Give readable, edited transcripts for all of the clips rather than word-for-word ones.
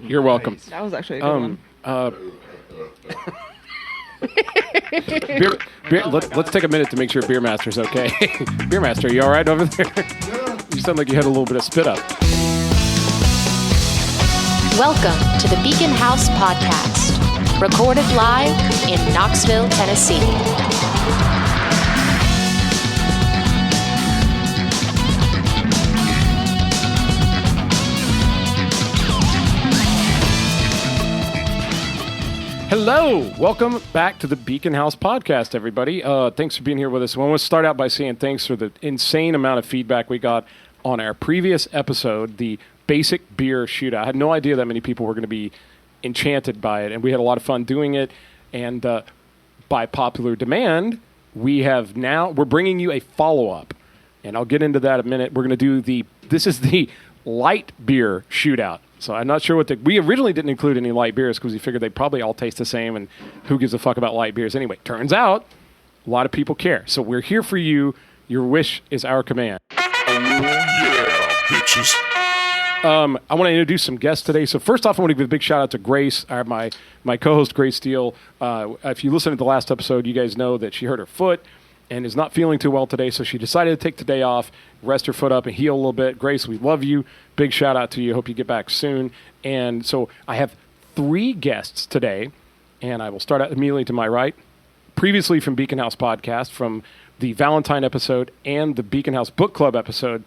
You're welcome. That was actually a good one. Let's take a minute to make sure Beer Master's okay. Beer Master, you all right over there? You sound like you had a little bit of spit up. Welcome to the Beacon House Podcast, recorded live in Knoxville, Tennessee. Hello, welcome back to the Beacon House Podcast, everybody. Thanks for being here with us. I want to start out by saying thanks for the insane amount of feedback we got on our previous episode, the Basic Beer Shootout. I had no idea that many people were going to be enchanted by it, and we had a lot of fun doing it. And by popular demand, we're bringing you a follow-up, and I'll get into that in a minute. We're going to do this is the light beer shootout. So I'm not sure we originally didn't include any light beers because we figured they probably all taste the same, and who gives a fuck about light beers anyway? Turns out a lot of people care. So we're here for you. Your wish is our command. Oh, yeah, bitches. I want to introduce some guests today. So first off, I want to give a big shout out to Grace, my co-host, Grace Steele. If you listened to the last episode, you guys know that she hurt her foot and is not feeling too well today, so she decided to take the day off, rest her foot up, and heal a little bit. Grace, we love you. Big shout out to you. Hope you get back soon. And so I have 3 guests today, and I will start out immediately to my right. Previously from Beacon House Podcast, from the Valentine episode and the Beacon House Book Club episode,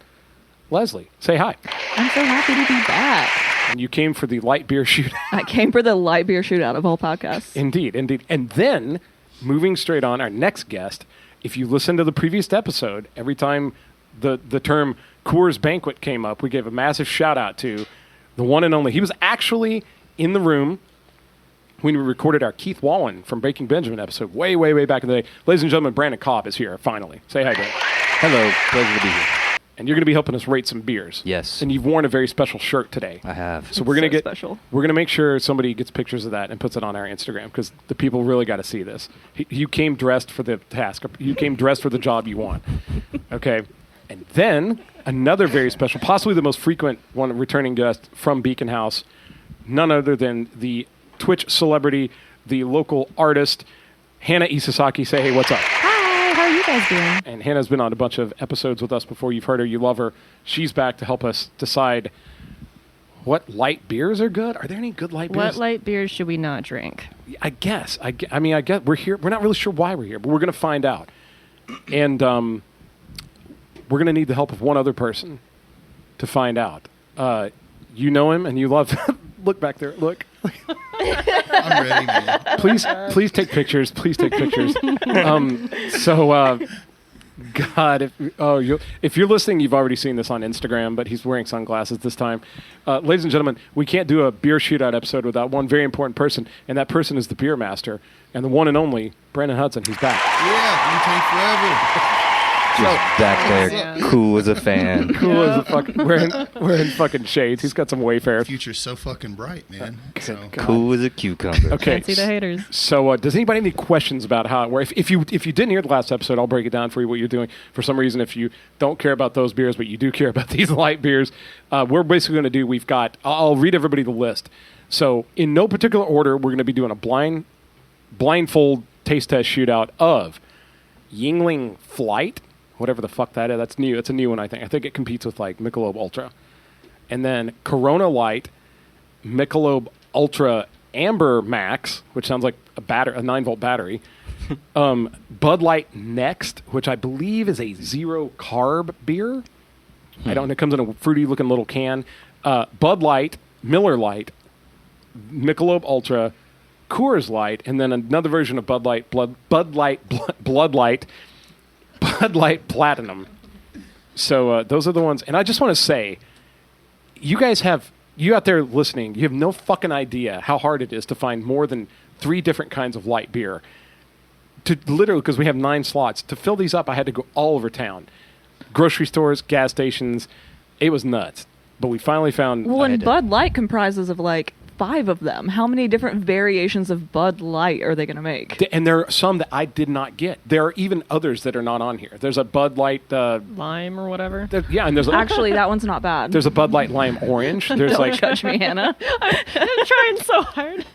Leslie, say hi. I'm so happy to be back. And you came for the light beer shootout. I came for the light beer shootout of all podcasts. Indeed. And then, moving straight on, our next guest, if you listen to the previous episode, every time the term Coors Banquet came up, we gave a massive shout-out to the one and only. He was actually in the room when we recorded our Keith Wallen from Breaking Benjamin episode way, way, way back in the day. Ladies and gentlemen, Brandon Cobb is here, finally. Say hi, Dan. Hello, pleasure to be here. And you're going to be helping us rate some beers. Yes. And you've worn a very special shirt today. I have. So we're going to special. We're going to make sure somebody gets pictures of that and puts it on our Instagram because the people really got to see this. You came dressed for the task. You came dressed for the job you want. Okay. And then another very special, possibly the most frequent one returning guest from Beacon House, none other than the Twitch celebrity, the local artist, Hannah Isosaki. Say, hey, what's up? Hi, how are you guys doing? And Hannah's been on a bunch of episodes with us before. You've heard her. You love her. She's back to help us decide what light beers are good. Are there any good light beers? What light beers should we not drink? I guess. I guess we're here. We're not really sure why we're here, but we're going to find out. And we're going to need the help of one other person to find out. You know him and you love him. Look back there. Look. I'm ready, man. Please take pictures. Please take pictures. God, if you're listening, you've already seen this on Instagram, but he's wearing sunglasses this time. Ladies and gentlemen, we can't do a beer shootout episode without one very important person, and that person is the Beer Master, and the one and only Brandon Hudson. He's back. Yeah, you take forever. Just back there, cool as a fan. Cool as a fucking wearing fucking shades. He's got some Wayfair. Future's so fucking bright, man. So. Cool as a cucumber. Okay. Can't see the haters. So, does anybody have any questions about how it works? If you didn't hear the last episode, I'll break it down for you what you're doing. For some reason, if you don't care about those beers, but you do care about these light beers, we're basically going to do. I'll read everybody the list. So, in no particular order, we're going to be doing a blindfold taste test shootout of Yuengling Flight. Whatever the fuck that is. That's new. It's a new one, I think. I think it competes with, like, Michelob Ultra. And then Corona Light, Michelob Ultra Amber Max, which sounds like a 9-volt battery. Bud Light Next, which I believe is a zero-carb beer. I don't know. It comes in a fruity-looking little can. Bud Light, Miller Light, Michelob Ultra, Coors Light, and then another version of Bud Light, Bud Light Platinum. So those are the ones. And I just want to say, you out there listening, you have no fucking idea how hard it is to find more than 3 different kinds of light beer. To literally, because we have 9 slots. To fill these up, I had to go all over town. Grocery stores, gas stations. It was nuts. But we finally found... Well, and Bud Light comprises of, like, 5 of them. How many different variations of Bud Light are they going to make? And there are some that I did not get. There are even others that are not on here. There's a Bud Light Lime or whatever. and there's Actually, that one's not bad. there's a Bud Light Lime Orange. There's Don't like judge me, Hannah. I'm trying so hard.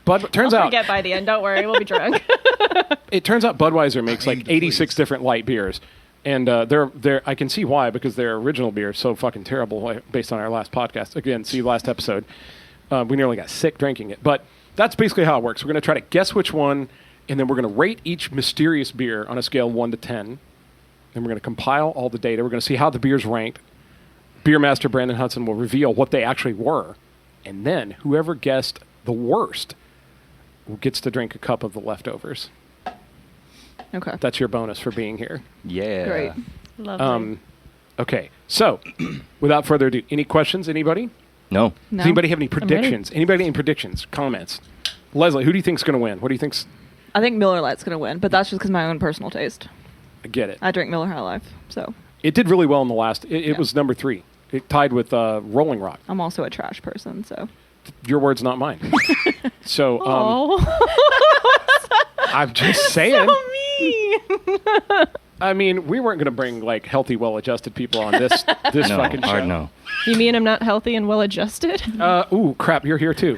Bud. Turns I'll out forget by the end. Don't worry, we'll be drunk. it turns out Budweiser makes I aim like to 86 please. different light beers. And they're I can see why, because their original beer is so fucking terrible, based on our last podcast. Again, see last episode. We nearly got sick drinking it. But that's basically how it works. We're going to try to guess which one, and then we're going to rate each mysterious beer on a scale of 1 to 10. Then we're going to compile all the data. We're going to see how the beers ranked. Beer Master Brandon Hudson will reveal what they actually were. And then whoever guessed the worst gets to drink a cup of the leftovers. Okay. That's your bonus for being here. Yeah. Great. Lovely. Okay, so without further ado, any questions? Anybody? No. No. Does anybody have any ready. predictions? Anybody any predictions? Comments? Leslie, who do you think's going to win? What do you think's? I think Miller Lite's going to win, but that's just because my own personal taste. I get it. I drink Miller High Life, so It did really well in the last. It Yeah. was number 3. It tied with Rolling Rock. I'm also a trash person, so. Your words, not mine. So Oh, I'm just saying. me. I mean, we weren't going to bring like healthy, well-adjusted people on this No. fucking show. Hard no. You mean I'm not healthy and well-adjusted? Ooh, crap! You're here too.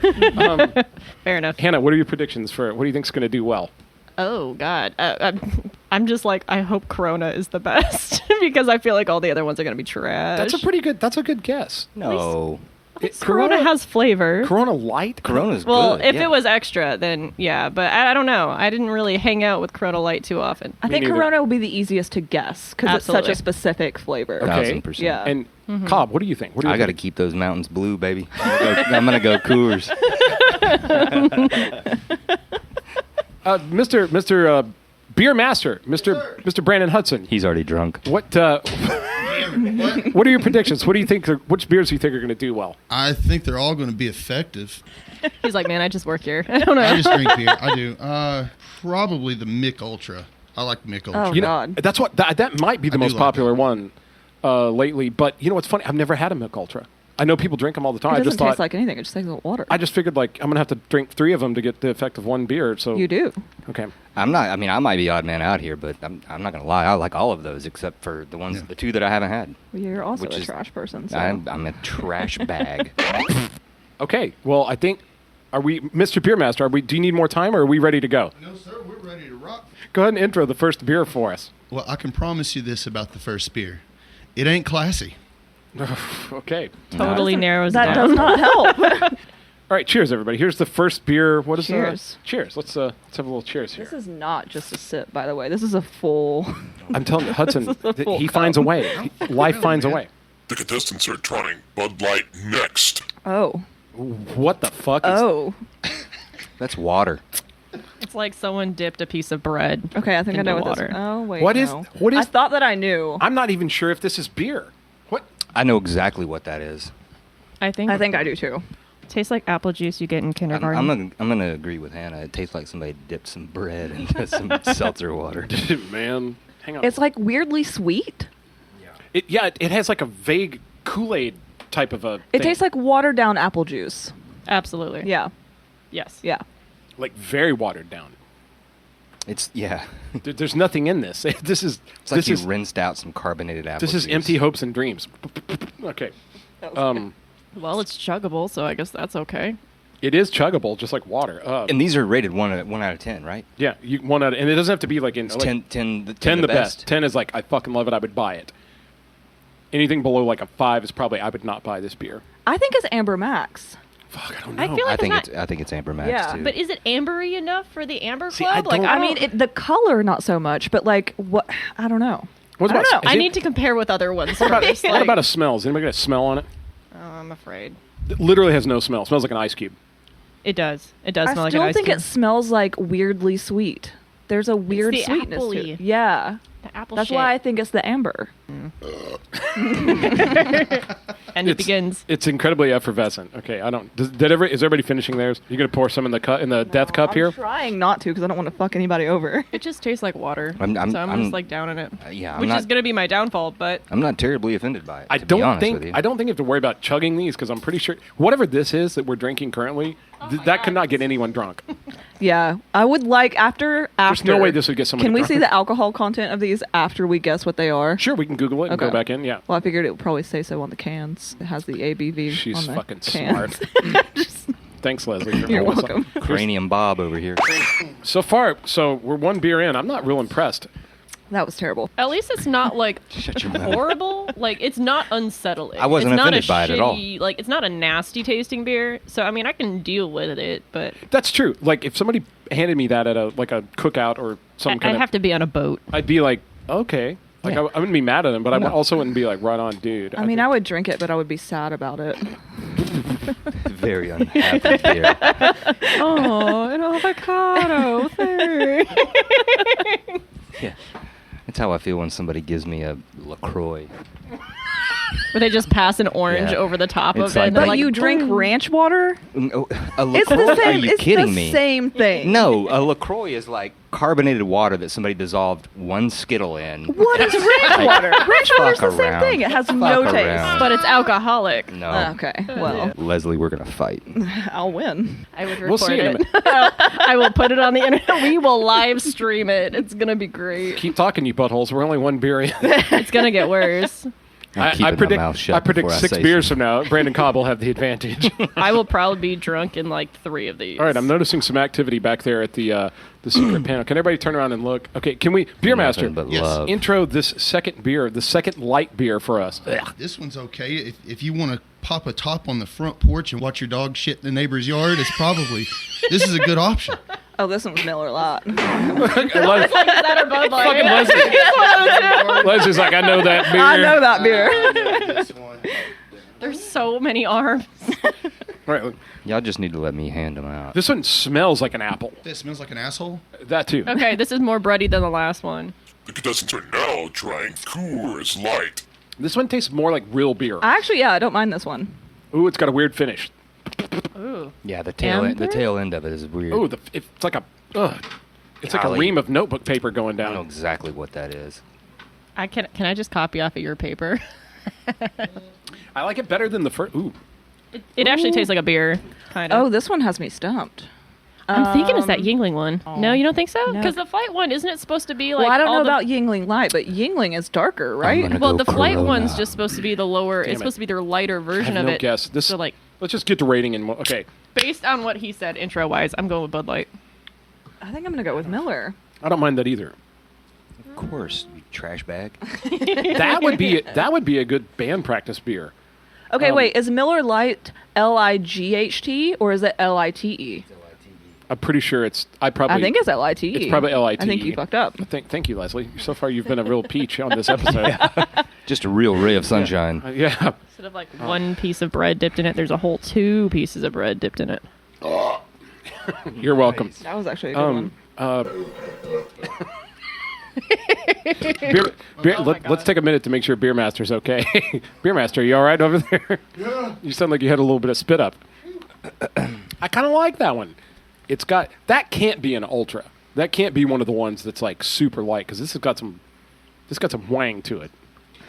Fair enough. Hannah, what are your predictions for? What do you think's going to do well? Oh, God. I'm just like, I hope Corona is the best because I feel like all the other ones are going to be trash. That's a good guess. No. Corona has flavor. Corona Light. Corona's Well, good. if yeah. it was extra, then yeah. But I don't know. I didn't really hang out with Corona Light too often. I Me think neither. Corona will be the easiest to guess because it's such Absolutely. a specific flavor. Okay. 1,000%. Yeah. And Cobb, what do you think? What do you I got to think? keep those mountains blue, baby. I'm gonna go Coors. Mr. Beer Master, Mr. Brandon Hudson. He's already drunk. What What? what are your predictions? What do you think? Which beers do you think are going to do well? I think they're all going to be effective. He's like, man, I just work here. I don't know. I just drink beer. I do. Probably the Mick Ultra. I like Mick Ultra. Oh, You know, God. that's what that might be the I do most like popular that. one lately. But you know what's funny? I've never had a Mick Ultra. I know people drink them all the time. It I doesn't just thought taste like anything. It just tastes like water. I just figured like I'm gonna have to drink 3 of them to get the effect of one beer. So You do. Okay. I'm not. I mean, I might be odd man out here, but I'm not gonna lie. I like all of those except for the ones, Yeah. the 2 that I haven't had. Well, you're also Which a is- trash person. So. I'm a trash bag. Okay. Well, I think are we, Mr. Beer Master? Are we? Do you need more time, or are we ready to go? No, sir. We're ready to rock. Go ahead and intro the first beer for us. Well, I can promise you this about the first beer. It ain't classy. Okay. Totally narrows that down. does not help. All right. Cheers, everybody. Here's the first beer. What is Cheers. Cheers. Let's have a little cheers here. This is not just a sip, by the way. This is a full. I'm telling you, Hudson, This is a full he cup. finds a way. Life finds a way. The contestants are trying Bud Light next. Oh. What the fuck is Oh. That's water. It's like someone dipped a piece of bread. Okay, I think I into know what water. this. Oh wait. What is- no. what is- I thought that I knew. I'm not even sure if this is beer. What? I know exactly what that is. I think I do too. tastes like apple juice you get in I'm kindergarten. gonna agree with Hannah. It tastes like somebody dipped some bread into some seltzer water. Man, hang on. It's like weirdly sweet. It has like a vague Kool-Aid type of a It thing. tastes like watered down apple juice. Absolutely. Yeah. Yes. Yeah. like very watered down. It's yeah. There's nothing in this. This is It's like this you is rinsed out some carbonated apple this is juice. empty hopes and dreams. Okay. Well, it's chuggable, so I guess that's okay. It is chuggable, just like water. And these are rated 1 out of 10, right? Yeah, you one out, and it doesn't have to be like in It's like, 10 10 the best. 10 is like I fucking love it. I would buy it. Anything below like a 5 is probably I would not buy this beer. I think it's Amber Max. Fuck, I don't know. I feel like I think it's Amber Max Yeah. too. But is it ambery enough for the Amber See, Club? I don't- I I mean, the color not so much, but like what? I don't know. What I don't about know. I is need to compare with other ones. What about, first, what like- about a smell? Is anybody got a smell on it? Oh, I'm afraid. It literally has no smell. It smells like an ice cube. It does. It does smell I like still an ice think cream. it smells like weirdly sweet. There's a weird the sweetness to apple-y. it. Yeah. The apple That's shit. why I think it's the amber. And it begins. It's incredibly effervescent. Okay, I don't. Is everybody finishing theirs? You're gonna pour some in the death cup here. I'm trying not to because I don't want to fuck anybody over. It just tastes like water. I'm just like down in it. Which is gonna be my downfall, but I'm not terribly offended by it. I don't think you have to worry about chugging these because I'm pretty sure whatever this is that we're drinking currently, that could not get anyone drunk. Yeah, I would like after. There's no way this would get someone. Can we drunk. see the alcohol content of these after we guess what they are? Sure, we can Google it and go back in. Yeah. Well, I figured it would probably say so on the cans. It has the ABV. She's on the fucking cans. smart. Thanks, Leslie. You're welcome. Cranium Bob over here. So far, we're one beer in. I'm not real impressed. That was terrible. at least it's not like Shut your mouth. horrible. Like it's not unsettling. I wasn't it's not offended by it at all. Like it's not a nasty tasting beer. So I mean, I can deal with it, but That's true. Like if somebody handed me that at a cookout or some kind I'd have to be on a boat. I'd be like, okay. Like Yeah. I wouldn't be mad at him, but I also wouldn't be like, right on, dude. I mean, I would drink it, but I would be sad about it. Very unhappy beer. Oh, an avocado thing. Yeah. That's how I feel when somebody gives me a LaCroix. Where they just pass an orange Yeah. over the top It's of it. like and they're But like, you drink boom. ranch water? A It's LaCroix? the same. Are you it's kidding the me? same thing. No, a LaCroix is like carbonated water that somebody dissolved one Skittle in. What is ranch water? Ranch water's the same around. thing. It has Fuck no taste. around. But it's alcoholic. No. Okay, well, Leslie, we're going to fight. I'll win. I would We'll record see in a it. I will put it on the internet. We will live stream it. It's gonna be great. keep talking, you buttholes. We're only one beer in. It's gonna get worse. I'm keeping my mouth shut I predict before I 6 say beers from now. Brandon Cobb will have the advantage. I will probably be drunk in like 3 of these. All right, I'm noticing some activity back there at the secret panel. Can everybody turn around and look? Okay, can we, Beer Master, Nothing but Yes. love. intro this second beer, the second light beer for us? This one's okay. If you want to pop a top on the front porch and watch your dog shit in the neighbor's yard, this is a good option. Oh, this one's Miller Lite. Is that or Bud Light? Fucking Leslie. Leslie's like, I know that beer. I know that beer. This one. There's so many arms. All right, look. Y'all just need to let me hand them out. This one smells like an apple. That smells like an asshole. That too. Okay, this is more bready than the last one. The contestants are now trying Coors Light. This one tastes more like real beer. Actually, yeah, I don't mind this one. Ooh, it's got a weird finish. Ooh. Yeah, the tail Amber? end of it is weird. Ooh, it's like a, it's like a Golly. ream of notebook paper going I don't know down. exactly what that is. Can I just copy off of your paper? I like it better than the first. Ooh, It actually tastes like a beer, kind of. Oh, this one has me stumped. I'm thinking it's that Yingling one. No, you don't think so? No. Because the flight one, isn't it supposed to be like? Well, I don't all know the- about Yingling Light, but Yingling is darker, right? gonna Well, go the flight Corona. one's just supposed to be the lower. Damn It's it. supposed to be their lighter I version have of no it. guess. This, So like, let's just get to rating and okay. based on what he said intro wise, I'm going with Bud Light. I think I'm gonna go with Miller. I don't mind that either. Of course, you trash bag. That would be a good band practice beer. Okay, wait, is Miller Light Light or is it Lite? I'm pretty sure it's. I think it's Lite. It's probably LITE. I think you fucked up. Thank you, Leslie. So far, you've been a real peach on this episode. Just a real ray of sunshine. Yeah. Instead of like one piece of bread dipped in it, there's a whole 2 pieces of bread dipped in it. You're welcome. That was actually a good one. Let's take a minute to make sure Beer Master's okay. Beer Master, you all right over there? Yeah. You sound like you had a little bit of spit up. I kind of like that one. It's got that can't be an ultra. That can't be one of the ones that's like super light because this has got some wang to it.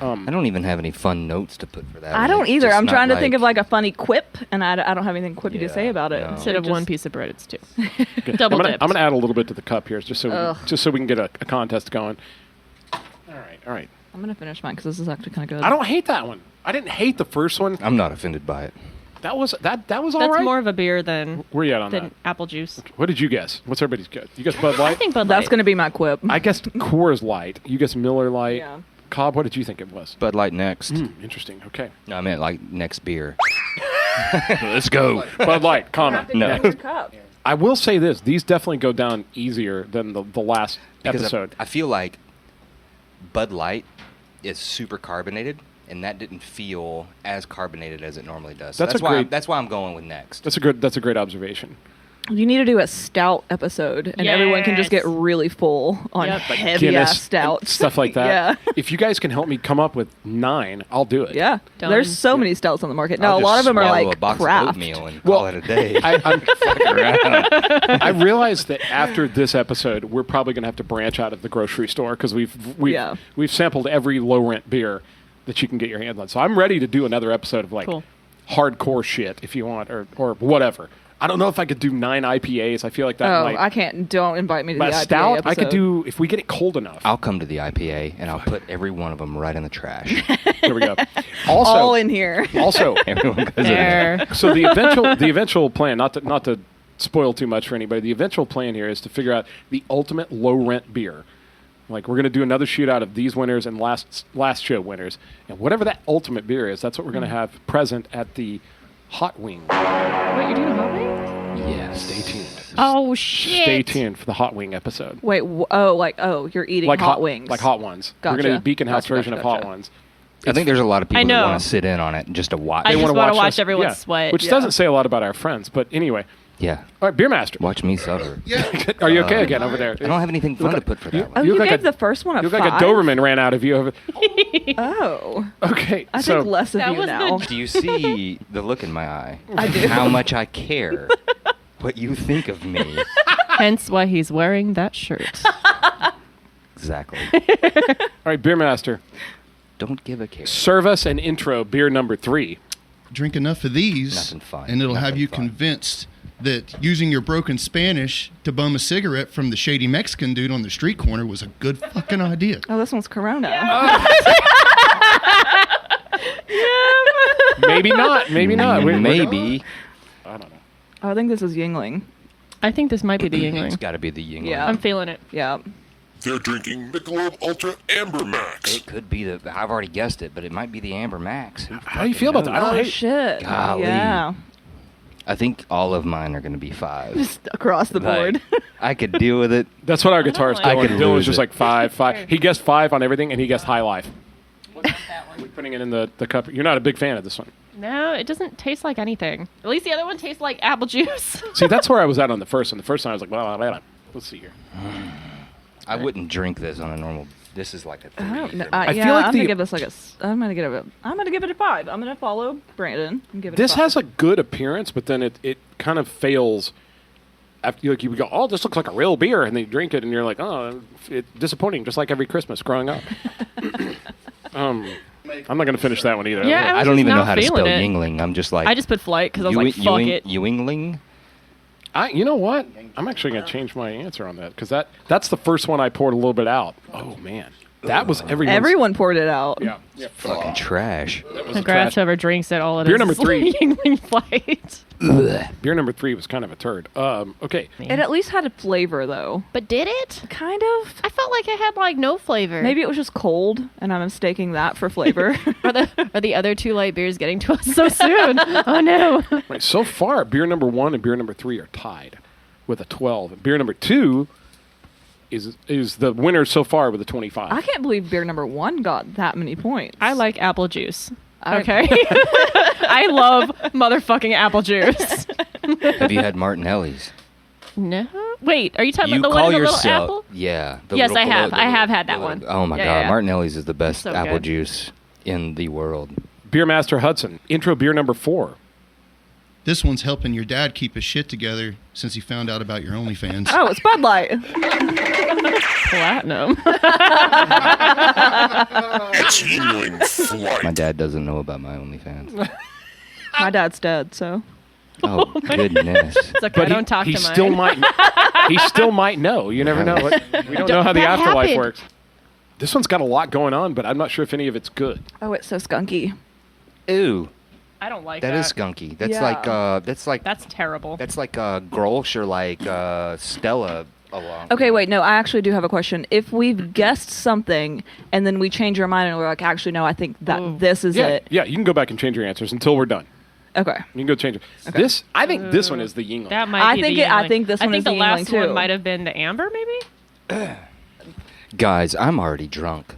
I don't even have any fun notes to put for that. I one. don't It's either. just I'm not trying to think of like a funny quip, and I don't have anything quippy to say about it. no. Instead of Just- one piece of bread, it's 2. I'm Double gonna, dipped. I'm gonna add a little bit to the cup here just so Ugh. we can get a contest going. All right. I'm gonna finish mine because this is actually kind of good. I don't hate that one. I didn't hate the first one. I'm not offended by it. That was all That's right. more of a beer than Where you at on that? apple juice. What did you guess? What's everybody's guess? You guess Bud Light? I think Bud Light. That's gonna be my quip. I guessed Coors Light. You guessed Miller Light. Yeah. Cobb, what did you think it was? Bud Light next. Interesting. Okay. No, I meant like next beer. Let's go. Bud Light, comma. No. Cup. I will say this. These definitely go down easier than the last Because episode. I feel like Bud Light is super carbonated, and that didn't feel as carbonated as it normally does. So That's a why great- that's why I'm going with next. That's a great observation. You need to do a stout episode, and everyone can just get really full on heavy Guinness ass stouts, stuff like that. Yeah. If you guys can help me come up with 9, I'll do it. Yeah, Done. there's so many stouts on the market. Now, I'll a lot just of them are swallow like a box craft. of oatmeal and call it a day. I realized that after this episode, we're probably going to have to branch out of the grocery store because we've sampled every low rent beer that you can get your hands on. So I'm ready to do another episode of hardcore shit if you want or whatever. I don't know if I could do 9 IPAs. I feel like that might. I can't. Don't invite me to the But IPA stout, episode. I could do if we get it cold enough. I'll come to the IPA and I'll put every one of them right in the trash. Here we go. Also, all in here. Also, Everyone goes in there. There. so the eventual plan, not to spoil too much for anybody, the eventual plan here is to figure out the ultimate low rent beer. Like we're going to do another shootout of these winners and last show winners, and whatever that ultimate beer is, that's what we're going to have present at the Hot Wing. Wait, you're doing a hot wing? Yes. Stay tuned. Oh shit! Stay tuned for the Hot Wing episode. Wait, you're eating hot wings. Like hot ones. Gotcha. We're going to do Beacon House version of hot Gotcha. ones. I think there's a lot of people that know. want to sit in on it just to watch. I just wanna want to watch us- everyone yeah, sweat. Which doesn't say a lot about our friends, but anyway. Yeah. All right, Beer Master. Watch me suffer. Yeah. Are you okay again over there? I don't have anything fun to put for that Oh, one. You you look gave like the first one a You look 5? like a Doberman ran out of you. Over. Oh, Okay, I so think less of That you was now. Do you see the look in my eye? I do. How much I care what you think of me. Hence why he's wearing that shirt. Exactly. all right, Beer Master, Don't give a care. serve us an intro beer number 3. Drink enough of these, Nothing fun. and it'll have Nothing you fun. convinced that using your broken Spanish to bum a cigarette from the shady Mexican dude on the street corner was a good fucking idea. Oh, this one's Corona. Maybe not. Maybe not. Maybe. I don't know. Oh, I think this is Yingling. I think this might be the It's Yingling. got to be the Yingling. Yeah. I'm feeling it. Yeah. They're drinking Michelob Ultra Amber Max. It could be the. I've already guessed it, but it might be the Amber Max. How do you feel about that? I don't Oh hate. shit. Golly. Yeah. I think all of mine are going to be 5. Just across the board. Like, I could deal with it. That's what our guitar's like going. it. I could Dylan was lose just it. like 5. He guessed 5 on everything, and he guessed High Life. We're putting it in the cup. You're not a big fan of this one. No, it doesn't taste like anything. At least the other one tastes like apple juice. See, that's where I was at on the first one. The first time I was like, well, let's see here. I wouldn't drink this on a normal. This is like a 3. I don't know. I Yeah, feel like I'm the- gonna give this like a. I'm gonna give it a 5. I'm gonna follow Brandon and give it. This a 5. has a good appearance, but then it kind of fails. After you go, oh, this looks like a real beer, and then you drink it, and you're like, oh, it's disappointing, just like every Christmas growing up. I'm not going to finish that one either. Yeah, I don't even know not how to feeling spell it. Yingling. I'm just like. I just put flight because I was like, fuck it. Yingling? You know what? I'm actually going to change my answer on that because that's the first one I poured a little bit out. Oh man, that was everyone's. Everyone poured it out. Yeah. Fucking trash. Congrats whoever drinks it. All it Beer is number is 3. Yingling flight. Beer number 3 was kind of a turd. Okay. It at least had a flavor though. But did it? Kind of. I felt like it had like no flavor. Maybe it was just cold, and I'm mistaking that for flavor. Are the other 2 light beers getting to us so soon? Oh no. Right, so far, beer number 1 and beer number 3 are tied with a 12. And beer number 2 is the winner so far with a 25. I can't believe beer number 1 got that many points. I like apple juice. I- Okay. I love motherfucking apple juice. Have you had Martinelli's? No. Wait, are you talking You about the call one in the little yourself. apple? Yeah. the Yes, little I have. the I have little- had that the little- one. Oh my Yeah, god, yeah. Martinelli's is the best So apple good. juice in the world. Beer Master Hudson, intro beer number 4. This one's helping your dad keep his shit together since he found out about your OnlyFans. Oh, it's Bud Light. Platinum. It's Yingling Flight. My dad doesn't know about my OnlyFans. My dad's dead, so. Oh goodness. It's okay. I don't talk he to mine. still might. He still might know. You never know. We don't know how the That afterlife happened. works. This one's got a lot going on, but I'm not sure if any of it's good. Oh, it's so skunky. Ew, I don't like that that. is skunky. That's Yeah. like That's terrible. that's like Grolsch or like Stella along. Okay, wait, no, I actually do have a question. If we've guessed something and then we change our mind and we're like, actually, no, I think that this is Yeah, it. yeah. You can go back and change your answers until we're done. Okay. You can go change it. This, I think, this one is the Yingling. That might I be think the it- I Yingling. think this one is the the last Yingling, too. one might have been the amber, maybe. Guys, I'm already drunk.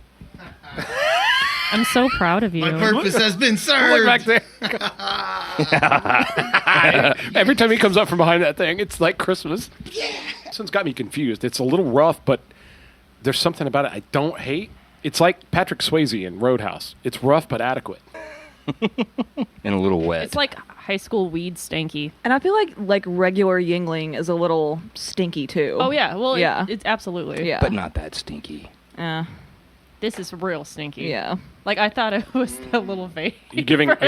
I'm so proud of you. My purpose has been served. Look back there. Every time he comes up from behind that thing, it's like Christmas. Yeah. This one's got me confused. It's a little rough, but there's something about it I don't hate. It's like Patrick Swayze in Roadhouse. It's rough but adequate. And a little wet. It's like high school weed stanky. And I feel like regular Yingling is a little stinky too. Oh yeah, well Yeah. it's absolutely. Yeah. but not that stinky. This is real stinky. Yeah. Like I thought it was a little vague. Are you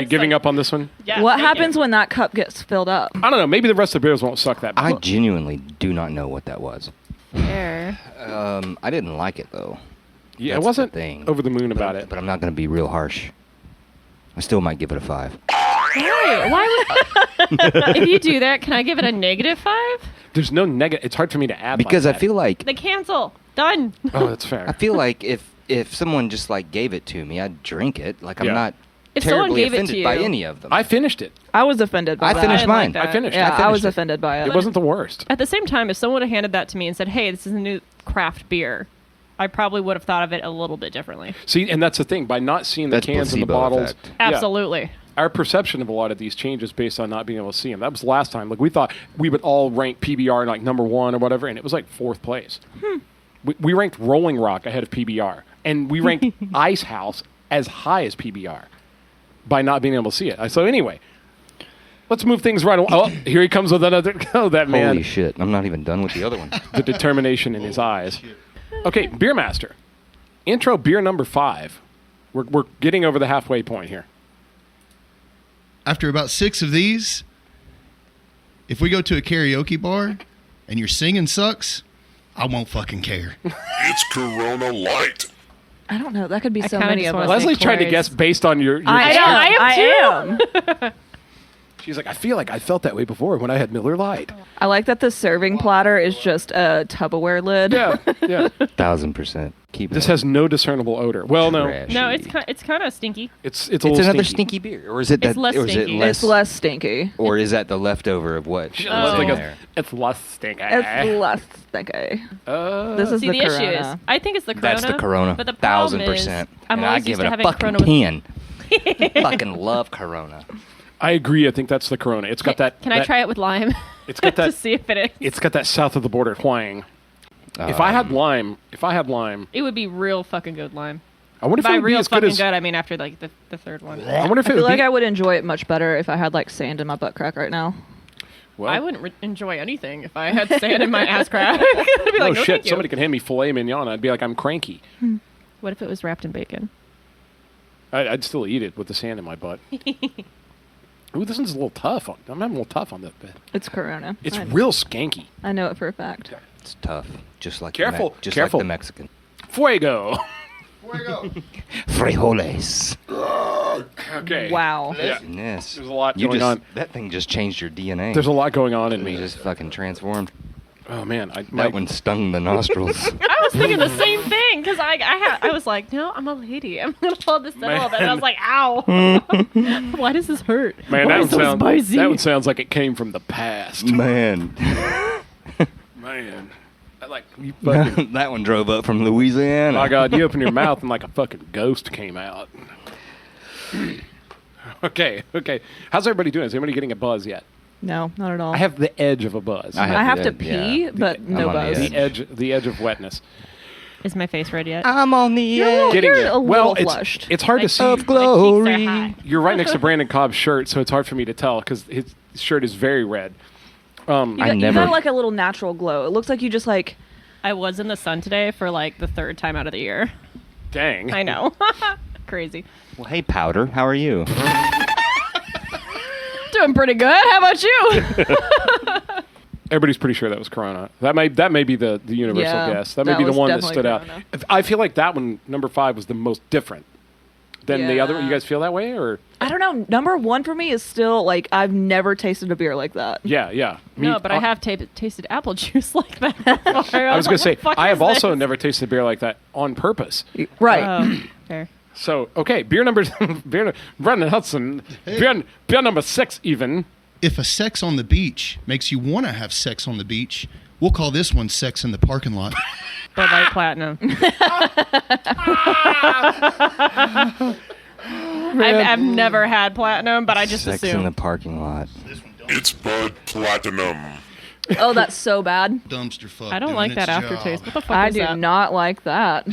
giving up on this one? Yeah. What thank you. happens when that cup gets filled up? I don't know. Maybe the rest of the beers won't suck that I bad. genuinely do not know what that was. Fair. I didn't like it though. Yeah, That's I wasn't the thing. over the moon about it. But I'm not going to be real harsh. I still might give it a 5. Why would if you do that, can I give it a -5? There's no negative. It's hard for me to add. Because like I feel like They cancel. Done. Oh, that's fair. I feel like if someone just like gave it to me, I'd drink it. Like I'm Yeah. not If someone terribly gave it to offended by you- any of them. I finished it. I was offended by I that. finished didn't like mine. that. I finished. Yeah, I I finished was it. offended by it. It wasn't the worst. At the same time, if someone would have handed that to me and said, "Hey, this is a new craft beer," I probably would have thought of it a little bit differently. See, and that's the thing. By not seeing the That's cans and the placebo bottles, effect. yeah, Absolutely. our perception of a lot of these changes based on not being able to see them. That was last time. Like we thought we would all rank PBR like number 1 or whatever, and it was like 4th place. We ranked Rolling Rock ahead of PBR, and we ranked Ice House as high as PBR by not being able to see it. So anyway, let's move things right along. Oh, here he comes with another. Oh, that man! Holy shit! I'm not even done with the other one. The determination in his eyes. Okay, Beer Master. Intro beer number 5. We're getting over the halfway point here. After about 6 of these, if we go to a karaoke bar and your singing sucks, I won't fucking care. It's Corona Light. I don't know. That could be I so kinda many just of wanna them. say Leslie's trying to Claire's- guess based on your I am. am. She's like, I feel like I felt that way before when I had Miller Lite. I like that the serving platter is just a Tupperware lid. Yeah, yeah. 1000%. Keep This it. has no discernible odor. Well, no, Trash. No, it's kind of stinky. it's a It's little another stinky. stinky beer, or is it It's that? less or is it stinky. less? It's less stinky. Or is that the leftover of what? She Oh. Leslie was in goes, there? it's less stinky. It's less stinky. This is See, the Corona. issue is, I think it's the Corona. That's the Corona. But the problem is, 1000%. I'm and I always give used it to a having fucking Corona with 10. Fucking love Corona. I agree. I think that's the Corona. It's got that. Can I try it with lime? It's got that. to see if it is. It's got that south of the border twang. If I had lime, It would be real fucking good lime. I wonder if By it would be real as good fucking as. good, I mean after like the third one. I wonder if I it feel would like be. I would enjoy it much better if I had like sand in my butt crack right now. well, I wouldn't enjoy anything if I had sand in my ass crack. I'd be oh like, no, shit! thank you. Somebody can hand me filet mignon. I'd be like, I'm cranky. What if it was wrapped in bacon? I'd still eat it with the sand in my butt. Ooh, this one's a little tough. I'm having a little tough on that bit. It's Corona. It's I, real skanky. I know it for a fact. It's tough. Just like Careful, The careful. like the Mexican. Fuego. Frijoles. Okay. Wow. Yeah. Yes. There's a lot You going just, on. That thing just changed your DNA. There's a lot going on in You me. just fucking transformed. Oh man, That one stung the nostrils. I was thinking the same thing because I was like, no, I'm a lady. I'm gonna hold this in a little bit. And I was like, ow. Why does this hurt? Man, Why that is it so one spicy? sounds like it came from the past. Man. Man, I like you fucking. That one drove up from Louisiana. My God, you open your mouth and like a fucking ghost came out. Okay. How's everybody doing? Is anybody getting a buzz yet? No, not at all. I have the edge of a buzz. I I have to Yeah. pee, but no I'm on the buzz. edge. the edge of wetness. Is my face red yet? I'm on the You're Getting you're there. a Well, little it's flushed. it's hard to Like, see. of My glory. cheeks are hot. You're right next to Brandon Cobb's shirt, so it's hard for me to tell because his shirt is very red. You got, never- you got like a little natural glow. It looks like you just like. I was in the sun today for like the third time out of the year. Dang. I know. Crazy. Well, hey, Powder. How are you? Doing pretty good. How about you? Everybody's pretty sure that was Corona. That may be the universal Yeah, guess. That may that be the was one that definitely stood out. Corona. I feel like that one, number 5, was the most different than the other one. Yeah. You guys feel that way, or I don't know. Number 1 for me is still like I've never tasted a beer like that. yeah. Me- No, but I have tasted apple juice like that. I was going to say I have also never. never tasted beer like that on purpose. Right. Oh, fair. So okay, beer Brandon Hudson, beer number 6 even. If a sex on the beach makes you want to have sex on the beach, we'll call this one sex in the parking lot. Bud Light Platinum. I've never had Platinum, but I just Sex in assume. the parking lot. It's Bud Platinum. Oh, that's so bad. Dumpster fuck. I don't doing like its that aftertaste. job. What the fuck I is do that? not like that.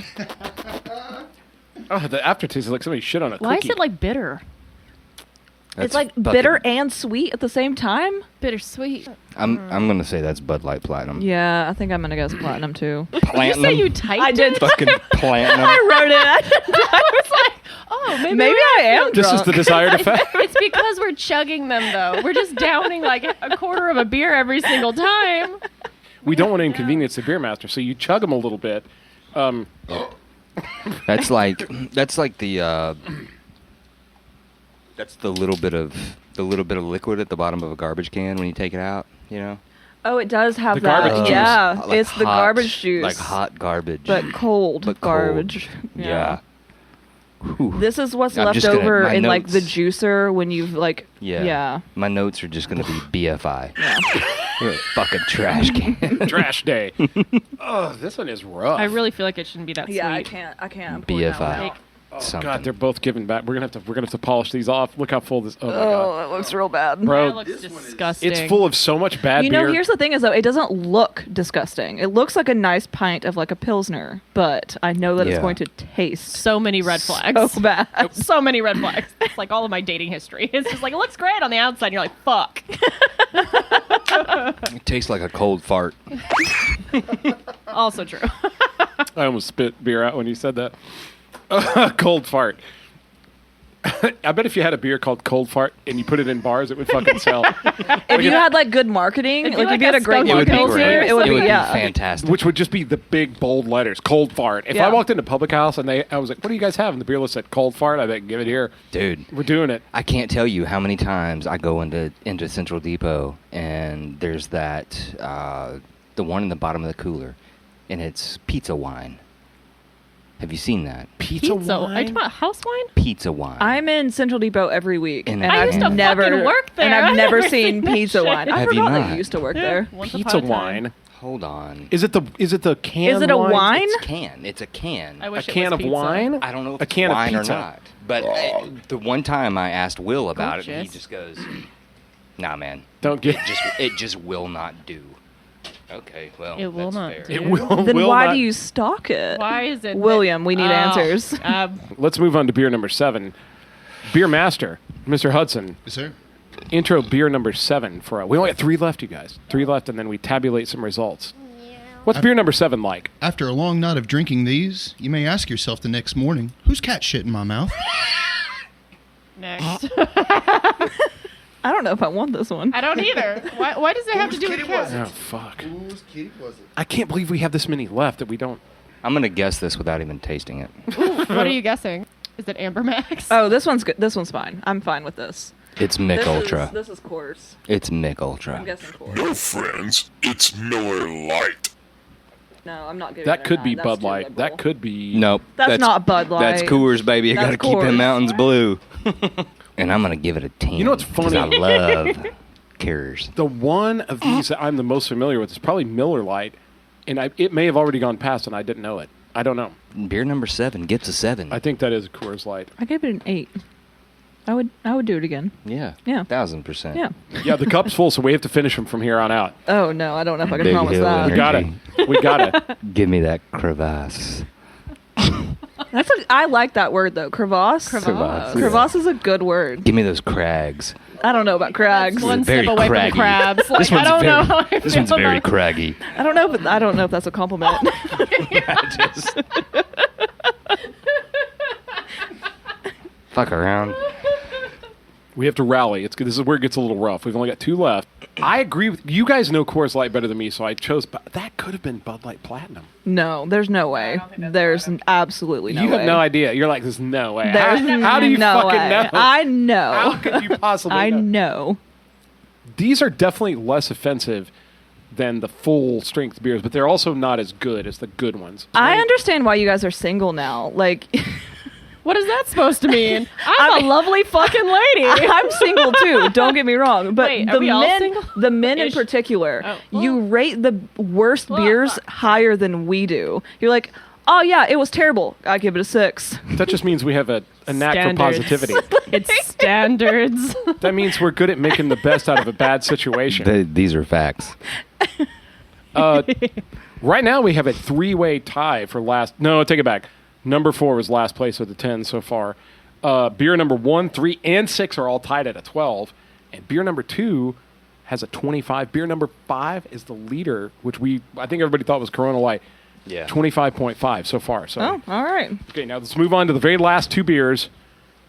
Oh, the aftertaste is like somebody shit on a Why cookie. is it like bitter? It's like fucking- bitter and sweet at the same time. Bittersweet. I'm gonna say that's Bud Light Platinum. Yeah, I think I'm gonna guess platinum too. Did you Platinum. say you typed I did. it? Fucking platinum. I wrote it. I was like, oh, Maybe I am This drunk. is the desired effect. It's because we're chugging them, though. We're just downing like a quarter of a beer every single time. We don't want to inconvenience the beer master, so you chug them a little bit. That's like the that's the little bit of liquid at the bottom of a garbage can when you take it out. You know. Oh, it does have The that. garbage juice. Yeah, Like it's the hot- garbage juice. Like hot garbage. but cold But cold. garbage. Yeah. Whew. This is what's I'm left just gonna- over my in like the notes- juicer when you've like Yeah. My notes are just gonna be BFI. Yeah. You're a fucking trash can. Trash day. Oh, this one is rough. I really feel like it shouldn't be that Yeah, sweet. I can't. I'm pulling that one BFI. out. Something. God, they're both giving back. We're gonna have to polish these off. Look how full this. Oh my Oh, god, that looks real bad. bro, That looks disgusting. it's full of so much bad You know, beer. here's the thing: is though, it doesn't look disgusting. It looks like a nice pint of like a pilsner, but I know that it's Yeah. going to taste so many red flags. so bad. So many red flags. It's like all of my dating history. It's just like, it looks great on the outside. And you're like, fuck. It tastes like a cold fart. Also true. I almost spit beer out when you said that. Cold fart. I bet if you had a beer called Cold Fart and you put it in bars, it would fucking sell. If you had like good marketing, If you like like if you had a a great skunk It would be marketing pilsner, great. team, it would be yeah. fantastic. Which would just be the big bold letters, Cold Fart. If Yeah. I walked into Public House and I was like, "What do you guys have?" and the beer list said Cold Fart, I'd be like, "Give it here. Dude, We're doing it." I can't tell you how many times I go into Central Depot and there's that the one in the bottom of the cooler, and it's pizza wine. Have you seen that? Pizza Are you talking about house wine? Pizza wine. I'm in Central Depot every week, And and I I've used to never fucking work there. and I've I've never never seen seen that pizza shit. wine. I Have you forgot that not? you used to work there. Once Pizza upon a time. wine. Hold on. Is it the can? Is it a wine? It's can. It's a can. I A wish it can was of pizza. wine? I don't know if A it's can of wine or pizza. not. But the one time I asked Will about it, and he Gorgeous. just goes, "Nah, man. Don't get It just will not do." Okay, well, It will that's not fair. do. it. Will. Then will why not- do you stock it? Why is it? William, we need answers. Let's move on to beer number 7. Beer Master, Mr. Hudson. Yes, sir. Intro beer number 7 for we only got 3 left, you guys. 3 left, and then we tabulate some results. What's beer number 7 like? After a long night of drinking these, you may ask yourself the next morning, whose cat shit in my mouth? Next. I don't know if I want this one. I don't either. Why does it have to do with kitty cats? was Oh fuck! Whose kitty was it? I can't believe we have this many left that we don't. I'm gonna guess this without even tasting it. What are you guessing? Is it Amber Max? Oh, this one's good. This one's fine. I'm fine with this. It's Mick Ultra. This is Coors. It's Mick I'm Ultra. guessing Coors. No, friends, it's Miller Lite. No, I'm not giving That it a could be 9. That's Bud too Light. liberal. That could be. Nope. That's not Bud Light. That's Coors, baby. You That's gotta keep Coors. them mountains blue. And I'm gonna give it a 10. You know what's 'cause funny? I love Coors. The one of these that I'm the most familiar with is probably Miller Lite, and it may have already gone past, and I didn't know it. I don't know. Beer number 7 gets a 7. I think that is Coors Light. I gave it an 8. I would do it again. Yeah. Yeah. 1000%. Yeah. Yeah, the cup's full, so we have to finish them from here on out. Oh no, I don't know if I can Big promise hill that. We energy. gotta. We gotta. Give me that crevasse. I like that word though. Crevasse. Crevasse. Crevasse is a good word. Give me those crags. I don't know about crags. One Very step away craggy. from crabs. Like, This one's I don't very, know how I This feel one's very about- craggy. I don't know if that's a compliment. Fuck around. We have to rally. This is where it gets a little rough. We've only got 2 left. I agree with you guys. Know Coors Light better than me, so I chose. That could have been Bud Light Platinum. No, there's no way. There's absolutely no You way. have no idea. You're like, there's no way. There's How do you no fucking way. know? I know. How could you possibly I know? know. These are definitely less offensive than the full strength beers, but they're also not as good as the good ones. I understand why you guys are single now. Like, What is that supposed to mean? I'm a lovely fucking lady. I'm single too. Don't get me wrong, but Wait, are we all single? the men in Ish. particular, Oh, you rate the worst Well, beers fuck. higher than we do. You're like, oh yeah, it was terrible. I give it a 6. That just means we have a knack Standards. for positivity. It's standards. That means we're good at making the best out of a bad situation. These are facts. Right now, we have a 3-way tie for last. No, take it back. Number 4 was last place with the 10 so far. Beer number 1, 3, and 6 are all tied at a 12. And beer number 2 has a 25. Beer number 5 is the leader, which I think everybody thought was Corona Light. Yeah. 25.5 so far. So Oh, all right. okay, now let's move on to the very last 2 beers,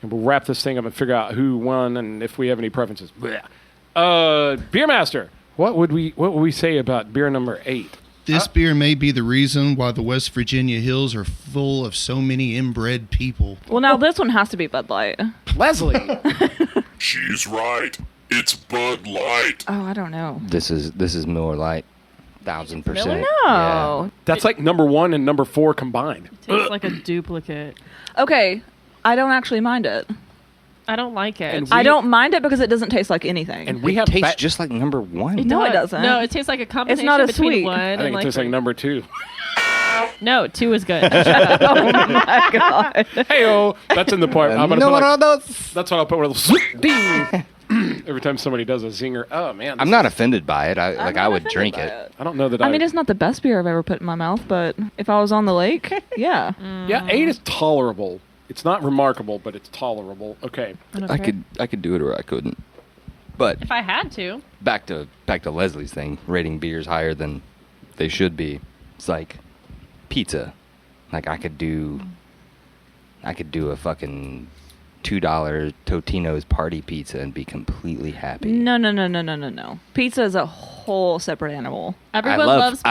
and we'll wrap this thing up and figure out who won and if we have any preferences. Beer Master, what would we say about beer number 8? This beer may be the reason why the West Virginia hills are full of so many inbred people. Well, now this one has to be Bud Light. Leslie. She's right. It's Bud Light. Oh, I don't know. This is Miller Lite, 1000%. Miller? No. That's like number 1 and number 4 combined. Tastes like a duplicate. Okay, I don't actually mind it. I don't like it. And I don't mind it because it doesn't taste like anything. And we It have tastes just like number 1. No, it doesn't. No, it tastes like a combination not as between sweet. 1 I and think it like tastes like 3. number 2. No, 2 is good. Oh my god. Hey-oh. That's in the part. I'm gonna No, put like, no. that's what I'll put with a little ding. Every time somebody does a zinger. Oh, man. I'm not offended by it. I'm I not would offended drink by it. I don't know that I mean, it's not the best beer I've ever put in my mouth, but if I was on the lake, yeah. Yeah, 8 is tolerable. It's not remarkable, but it's tolerable. Okay. I could do it or I couldn't. But If I had to. back to Leslie's thing, rating beers higher than they should be. It's like pizza. Like I could do a fucking $2 Totino's party pizza and be completely happy. No. Pizza is a whole separate animal. Everyone loves pizza.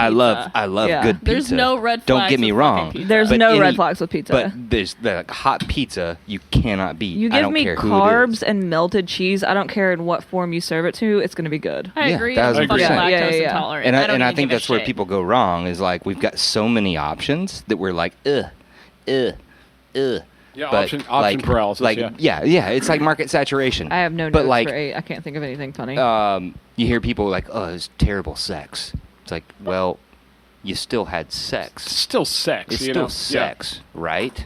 I love Yeah. good pizza. There's no red Don't flags get me with wrong. fucking pizza. There's But no red any- flags with pizza. But there's the hot pizza you cannot beat. You I give don't me care who it carbs is. and melted cheese. I don't care in what form you serve it to. It's going to be good. I Yeah, agree. I'm 1000%. fucking lactose Yeah. intolerant. And I don't I even think give a that's where shit. people go wrong is like we've got so many options that we're like ugh. Yeah, But, option like, paralysis. Like yeah. it's like market saturation. I have no But notes like for 8. I can't think of anything funny. you hear people like, oh, it's terrible sex. It's like, well, you still had sex. Still sex. It's you still know? sex, right?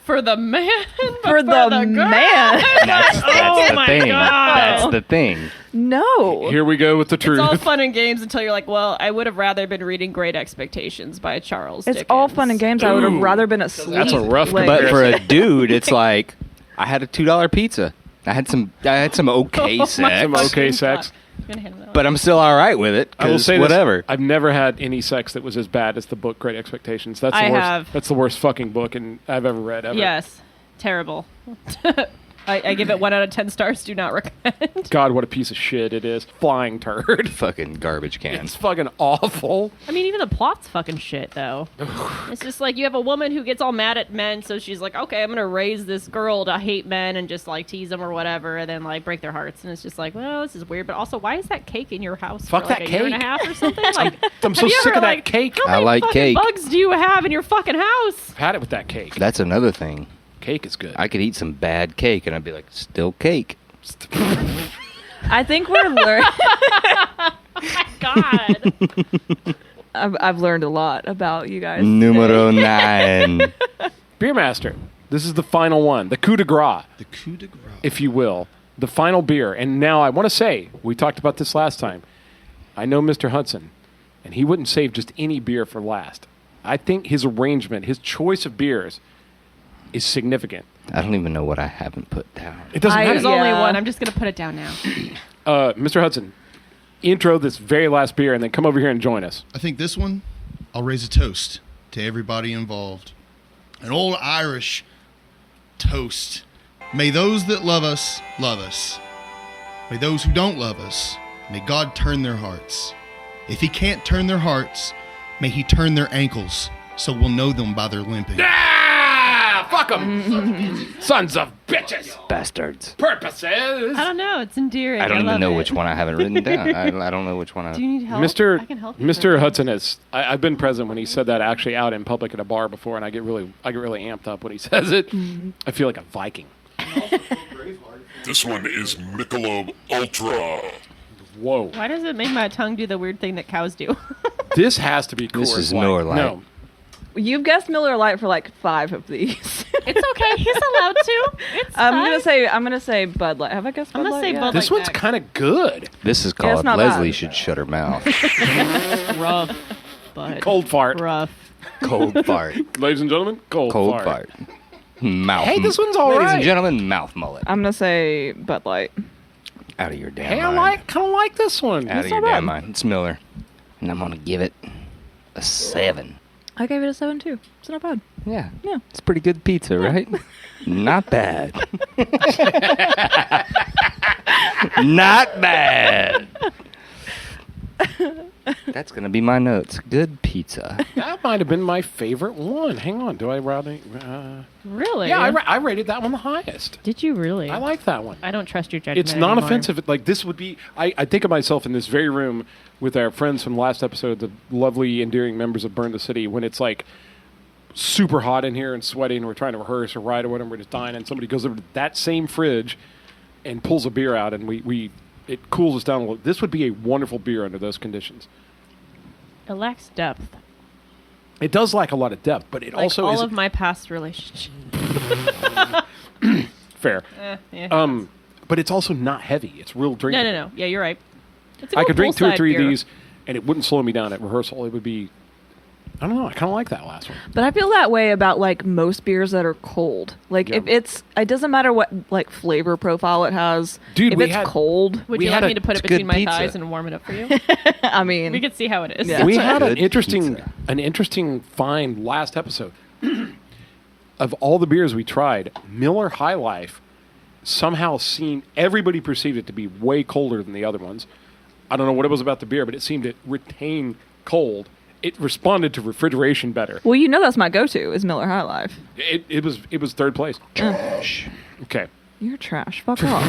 For the man. but For the girl. man. That's the my thing. God. That's the thing. No. Yeah. Here we go with the It's all truth. fun and games until you're like, well, I would have rather been reading Great Expectations by Charles It's Dickens. all fun and games. I would have rather been asleep. That's a rough Like, But for a dude, it's like I had a $2 pizza. I had some okay Oh sex, Some okay sex. I'm gonna hand him that but I'm still all right with it. I will 'cause say whatever. This, I've never had any sex that was as bad as the book Great Expectations. That's the I worst. have. That's the worst fucking book I've ever read. Ever. Yes. Terrible. I give it 1 out of 10 stars. Do not recommend. God, what a piece of shit it is. Flying turd. Fucking garbage can. It's fucking awful. I mean, even the plot's fucking shit, though. It's just like you have a woman who gets all mad at men, so she's like, okay, I'm going to raise this girl to hate men and just, like, tease them or whatever, and then, like, break their hearts. And it's just like, well, this is weird. But also, why is that cake in your house Fuck for, like, that a year and a cake. half or something? Like, I'm so have you sick ever, of that like, cake. How I many like fucking cake. bugs do you have in your fucking house? I've had it with that cake. That's another thing. Cake is good. I could eat some bad cake and I'd be like, still cake. I think we're learning. God. I've learned a lot about you guys. Numero today. 9. Beer Master. This is the final one. The coup de grace, The coup de grace. if you will. The final beer. And now I want to say, we talked about this last time. I know Mr. Hudson, and he wouldn't save just any beer for last. I think his arrangement, his choice of beers is significant. I don't even know what I haven't put down. It doesn't There's matter. only Yeah. one. I'm just going to put it down now. Mr. Hudson, intro this very last beer and then come over here and join us. I think this one, I'll raise a toast to everybody involved. An old Irish toast. May those that love us, love us. May those who don't love us, may God turn their hearts. If he can't turn their hearts, may he turn their ankles, so we'll know them by their limping. Ah! Fuck them. Sons of bitches. Bastards. Purposes. I don't know. It's endearing. I don't even love know it. which one I haven't written down. I don't know which one I... Do you need help? I can help you. Mr. Hudson is. I've been present when he said that actually out in public at a bar before, and I get really amped up when he says it. I feel like a Viking. This one is Michelob Ultra. Whoa. Why does it make my tongue do the weird thing that cows do? This has to be Coors This is Light. Miller Lite. No. You've guessed Miller Lite for like 5 of these. It's okay. He's allowed to. It's I'm gonna say Bud Light. Have I guessed Bud I'm gonna Light? say yet? Bud This Light one's next. kind of good. This is Yeah, it's called not Leslie bad. Should Shut Her Mouth. rough. But Cold fart. rough. Cold fart. Ladies and gentlemen, cold Fart. Mouth. Hey, this one's all Ladies right. and gentlemen, mouth mullet. I'm gonna say Bud Light. Out of your damn Hey, mind. I kind of like this one. Out It's of your not damn bad. mind. It's Miller. And I'm going to give it a 7. I gave it a 7 too. It's not bad. Yeah. Yeah. It's pretty good pizza, right? Not bad. Not bad. That's going to be my notes. Good pizza. That might have been my favorite one. Hang on. Do I rate? Really? Yeah, I rated that one the highest. Did you really? I like that one. I don't trust your judgment. It's non-offensive. Like, this would be... I think of myself in this very room with our friends from last episode, the lovely, endearing members of Burn the City, when it's like super hot in here and sweaty and we're trying to rehearse or write or whatever, we're just dying, and somebody goes over to that same fridge and pulls a beer out, and it cools us down a little. This would be a wonderful beer under those conditions. It lacks depth. It does lack a lot of depth, but it Like also all is... of my past relationships. Fair. Yeah. But it's also not heavy. It's real drinkable. No. Yeah, you're right. It's a I good could drink 2 or poolside 3 beer. of these, and it wouldn't slow me down at rehearsal. It would be... I don't know. I kind of like that last one. But I feel that way about like most beers that are cold. Like Yeah. if it doesn't matter what like flavor profile it has. Dude, if we it's had- cold, Would We you had like a- me to put it's it between good my pizza. thighs and warm it up for you? I mean, We could see how it is. Yeah. We had an Good interesting, pizza. find last episode. Of all the beers we tried, Miller High Life somehow seemed... Everybody perceived it to be way colder than the other ones. I don't know what it was about the beer, but it seemed to retain cold. It responded to refrigeration better. well, you know that's my go-to is Miller High Life. It was third place. Trash. Okay. You're trash. Fuck off.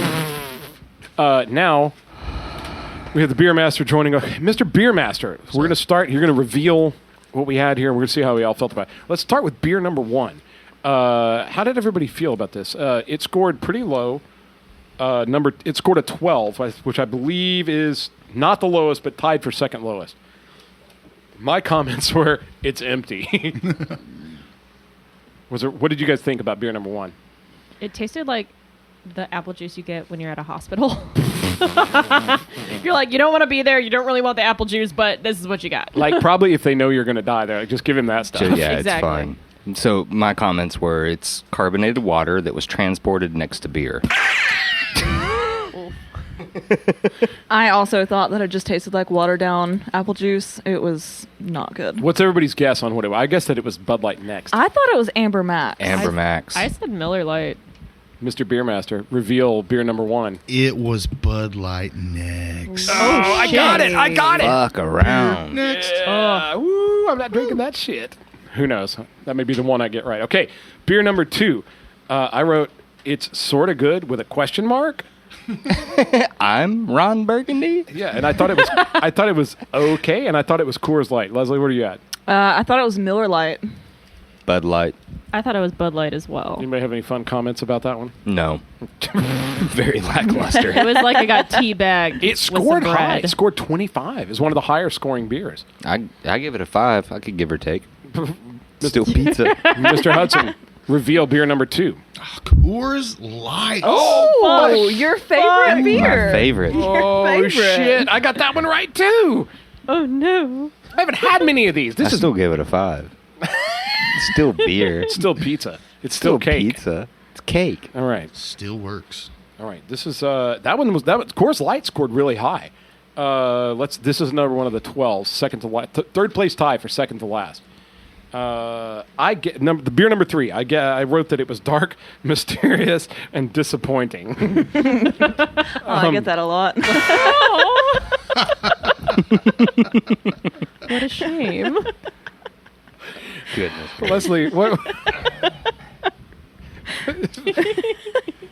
Now, we have the Beer Master joining us. Mr. Beer Master, we're going to start. You're going to reveal what we had here. We're going to see how we all felt about it. Let's start with beer number 1. How did everybody feel about this? It scored pretty low. It scored a 12, which I believe is not the lowest, but tied for second lowest. My comments were, it's empty. What did you guys think about beer number 1? It tasted like the apple juice you get when you're at a hospital. You're like, you don't want to be there. You don't really want the apple juice, but this is what you got. Like, probably if they know you're going to die, they're like, just give him that stuff. So, yeah, Exactly. it's fine. So my comments were, it's carbonated water that was transported next to beer. I also thought that it just tasted like watered down apple juice. It was not good. What's everybody's guess on what it was? I guess that it was Bud Light next. I thought it was Amber Max. Amber Max. I said Miller Lite. Mr. Beer Master, reveal beer number 1. It was Bud Light next. I got it! I got it! Fuck around. Next. Woo, I'm not drinking that shit. Who knows? That may be the one I get right. Okay, beer number 2. I wrote, it's sort of good with a question mark. I'm Ron Burgundy. Yeah, and I thought it was okay, and I thought it was Coors Light. Leslie, where are you at? I thought it was Miller Lite. Bud Light. I thought it was Bud Light as well. Anybody have any fun comments about that one? No. Very lackluster. It was like I got teabagged. It with some scored high. bread. It scored 25. It's one of the higher scoring beers. I give it a 5. I could give or take. Still pizza. Mr. Hudson, reveal beer number 2. Coors Light. Oh, your favorite beer. My favorite. Oh, favorite. shit. I got that one right, too. Oh, no. I haven't had many of these. I This is still give it a 5. Still beer. still pizza. It's still cake. pizza. It's cake. All right. Still works. All right. This is Coors Light scored really high. This is another one of the 12s, second to last, third place tie for second to last. I get the beer number 3. I wrote that it was dark, mysterious, and disappointing. I get that a lot. What a shame. Goodness. Leslie, what?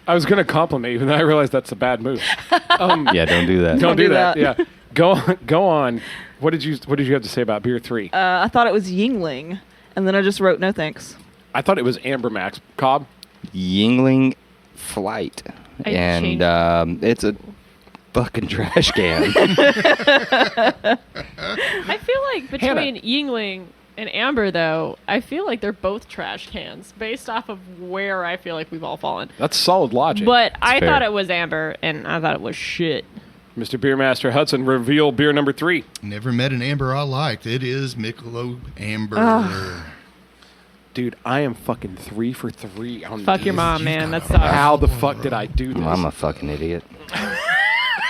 I was going to compliment you, and then I realized that's a bad move. Yeah, don't do that. Don't do that. Yeah. Go on. What did you have to say about beer 3? I thought it was Yingling, and then I just wrote no thanks. I thought it was Amber Max. Cobb? Yingling Flight. It's a fucking trash can. I feel like between Yingling and Amber, though, I feel like they're both trash cans based off of where I feel like we've all fallen. That's solid logic. But I fair. thought it was Amber, and I thought it was shit. Mr. Beer Master Hudson, reveal beer number 3. Never met an amber I liked. It is Michelob Amber. Dude, I am fucking 3 for 3 on Fuck this. your mom, man. That sucks. How the fuck did I do this? I'm a fucking idiot.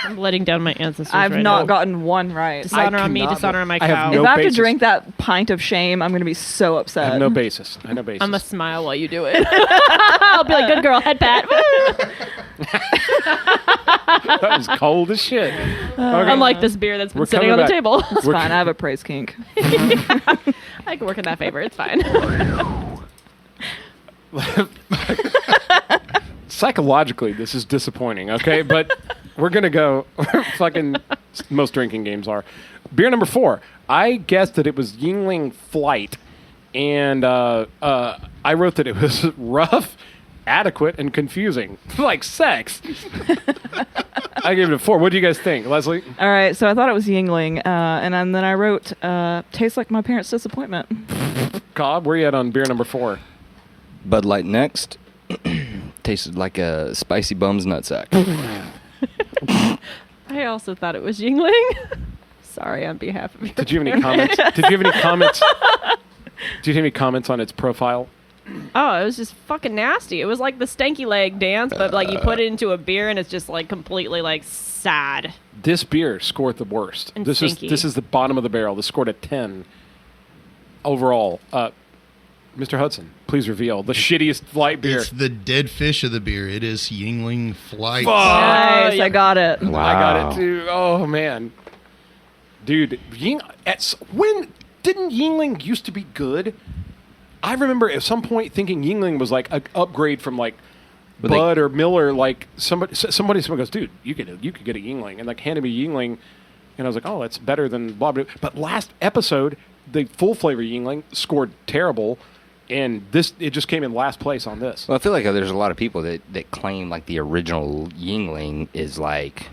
I'm letting down my ancestors. I've right not now. gotten one right. Dishonor I on me, cannot- dishonor on my I have cow. no If I have basis. to drink that pint of shame, I'm going to be so I upset. have no basis. I'm gonna smile while you do it. I'll be like, good girl, head pat. That was cold as shit. Okay. Unlike this beer that's been We're sitting on coming the back. table. It's fine. I have a praise kink. I can work in that favor. It's fine. Psychologically, this is disappointing, okay? But we're going to go fucking most drinking games are. Beer number 4. I guessed that it was Yingling Flight, and I wrote that it was rough, adequate, and confusing. Like sex. I gave it a 4. What do you guys think? Leslie? All right, so I thought it was Yingling, and then I wrote, tastes like my parents' disappointment. Cobb, where you at on beer number 4? Bud Light next. Tasted like a spicy bum's nutsack. I also thought it was Yingling. Sorry on behalf of your Did you have any comments? Did you have any comments? Did you have any comments on its profile? Oh, it was just fucking nasty. It was like the stanky leg dance, but like you put it into a beer and it's just like completely like sad. This beer scored the worst. And This stinky. is the bottom of the barrel. This scored a 10 overall. Mr. Hudson, please reveal the shittiest light beer. It's the dead fish of the beer. It is Yingling Flight. Nice, yeah. I got it. Wow. I got it too. Oh man, dude, when didn't Yingling used to be good? I remember at some point thinking Yingling was like an upgrade from like But Bud or Miller. Like somebody goes, dude, you could get a Yingling, and like handed me Yingling, and I was like, oh, that's better than blah blah. But last episode, the full flavor Yingling scored terrible. And it just came in last place on this. Well, I feel like there's a lot of people that claim like the original Yingling is like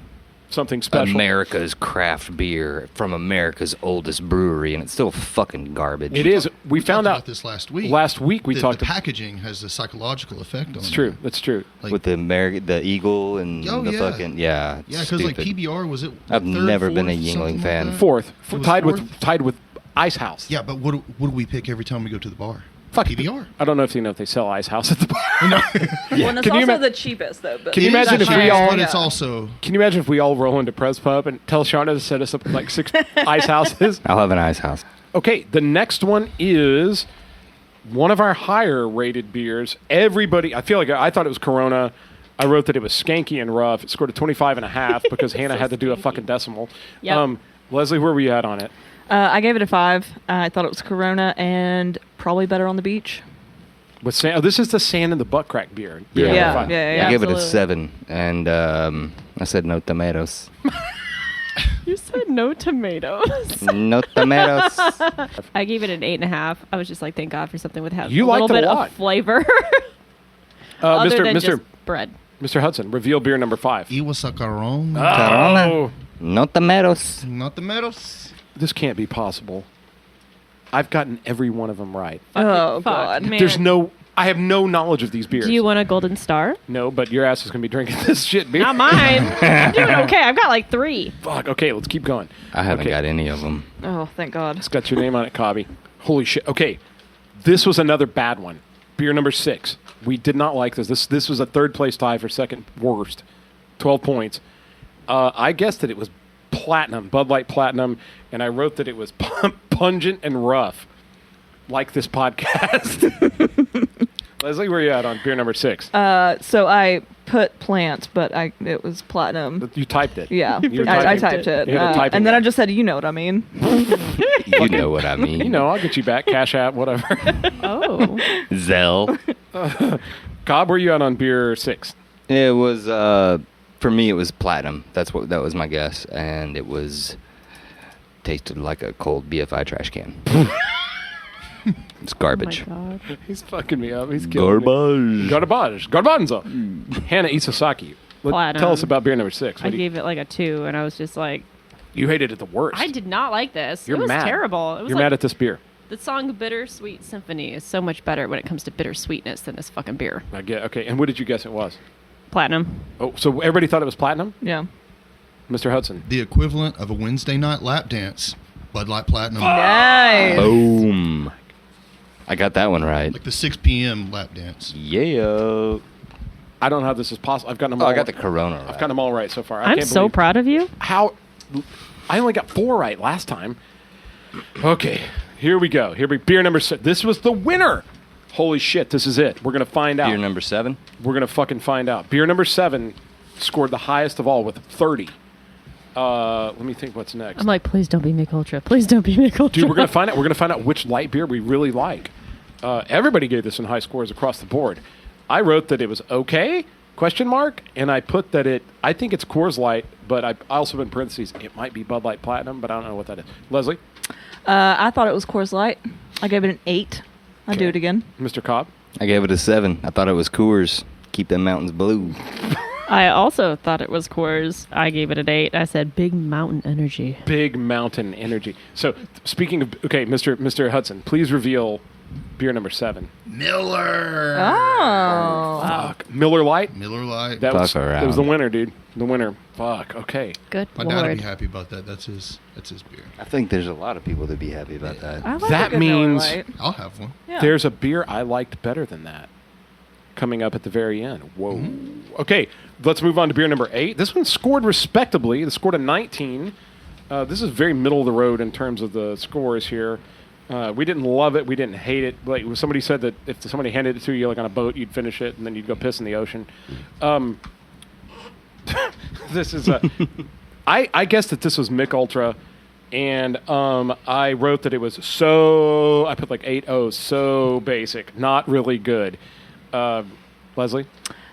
Something special. America's craft beer from America's oldest brewery, and it's still fucking garbage. It is. We found talked out about this last week. Last week we The talked. packaging has a psychological effect on It's it. true. That's true. Like, with the eagle and Oh, the yeah. fucking yeah, because like stupid. PBR was it? I've third, never been a fourth, Yingling something fan. Like that? Fourth, It was tied fourth? with Ice House. Yeah, but what do we pick every time we go to the bar? Fuck PBR. I don't know if they sell Ice House at the bar. Well, and it's Can you also ima- the cheapest, though. But Can you It is imagine if cheap, we all- But it's Yeah. also Can you imagine if we all roll into Press Pub and tell Shauna to set us up with like 6 Ice Houses? I'll have an ice house. Okay, the next one is one of our higher rated beers. Everybody, I feel like I thought it was Corona. I wrote that it was skanky and rough. It scored a 25.5 because Hannah had to do a fucking decimal. Yep. Leslie, where were you at on it? I gave it a 5. I thought it was Corona and probably better on the beach. With sand, oh, this is the sand and the butt crack beer. Yeah. number Yeah, 5. yeah, I gave it a absolutely. 7, and I said no tomatoes. You said no tomatoes. No tomatoes. I gave it an 8.5. I was just like, thank God for something with You a liked little it a bit lot. of flavor. Other than Mr. just bread. Mr. Hudson, reveal beer number 5. Iwasacaron. Oh, No tomatoes. Not the metals. this can't be possible. I've gotten every one of them right. Oh, Fuck, God. man. I have no knowledge of these beers. Do you want a golden star? No, but your ass is going to be drinking this shit beer. Not mine. I'm doing okay. I've got like 3. Fuck, okay, let's keep going. I haven't Okay. got any of them. Oh, thank God. It's got your name on it, Cobby. Holy shit. Okay, this was another bad one. Beer number 6. We did not like this. This was a third place tie for second worst. 12 points. I guessed that it was Platinum, Bud Light Platinum, and I wrote that it was pungent and rough, like this podcast. Leslie, where are you at on beer number 6? So I put plant, but it was platinum. You typed it. Yeah, You were I typing. typed it. You had a typing And then error. I just said, you know what I mean. You know what I mean. You know, I'll get you back. Cash App, whatever. Oh. Zell. Cobb, where you at on beer 6? It was for me. It was platinum. That was my guess, and it tasted like a cold BFI trash can. It's garbage. Oh my God. He's fucking me up. He's killing me. Garbage. Garbanzo. Hannah Isosaki. Platinum. Tell us about beer number 6. I gave it like a 2, and I was just like, You hated it the worst. I did not like this. You're it was mad. terrible. It was You're like, mad at this beer. the song Bittersweet Symphony is so much better when it comes to bittersweetness than this fucking beer. I get. Okay, and what did you guess it was? Platinum. Oh, so everybody thought it was platinum? Yeah. Mr. Hudson. The equivalent of a Wednesday night lap dance. Bud Light Platinum. Nice. Boom. I got that one right. Like the 6 p.m. lap dance. Yeah. I don't know how this is possible. I've gotten them all. I got the Corona right. I've gotten them all right so far. I I'm can't so believe proud of you. how. I only got 4 right last time. Okay, here we go. Beer number 6. This was the winner. Holy shit! This is it. We're gonna find out. Beer number 7. We're gonna fucking find out. Beer number 7 scored the highest of all with 30. Let me think. What's next? I'm like, please don't be Mick Ultra. Please don't be Mick Ultra. Dude, we're gonna find out. We're gonna find out which light beer we really like. Everybody gave this in high scores across the board. I wrote that it was okay, ? And I put that I think it's Coors Light, but I also put in parentheses, it might be Bud Light Platinum, but I don't know what that is. Leslie? I thought it was Coors Light. I gave it an 8. I'll do Okay. it again. Mr. Cobb? I gave it a 7. I thought it was Coors. Keep them mountains blue. I also thought it was Coors. I gave it an 8. I said Big Mountain Energy. Big Mountain Energy. So, speaking of, okay, Mr. Hudson, please reveal beer number 7. Miller. Oh. Fuck. Miller Lite? Miller Lite. That was around. the winner, dude. The winner. Fuck. Okay. Good My dad would Lord. be happy about that. That's his beer. I think there's a lot of people that'd be happy about that. I like That a good Miller means- Lite. I'll have one. Yeah. There's a beer I liked better than that coming up at the very end. Whoa. Mm-hmm. Okay, let's move on to beer number 8. This one scored respectably. It scored a 19. This is very middle of the road in terms of the scores here. We didn't love it. We didn't hate it. Like somebody said that if somebody handed it to you like on a boat, you'd finish it and then you'd go piss in the ocean. This is I guessed that this was Mick Ultra, and I wrote that it was so. I put like 8.0, so basic, not really good. Leslie,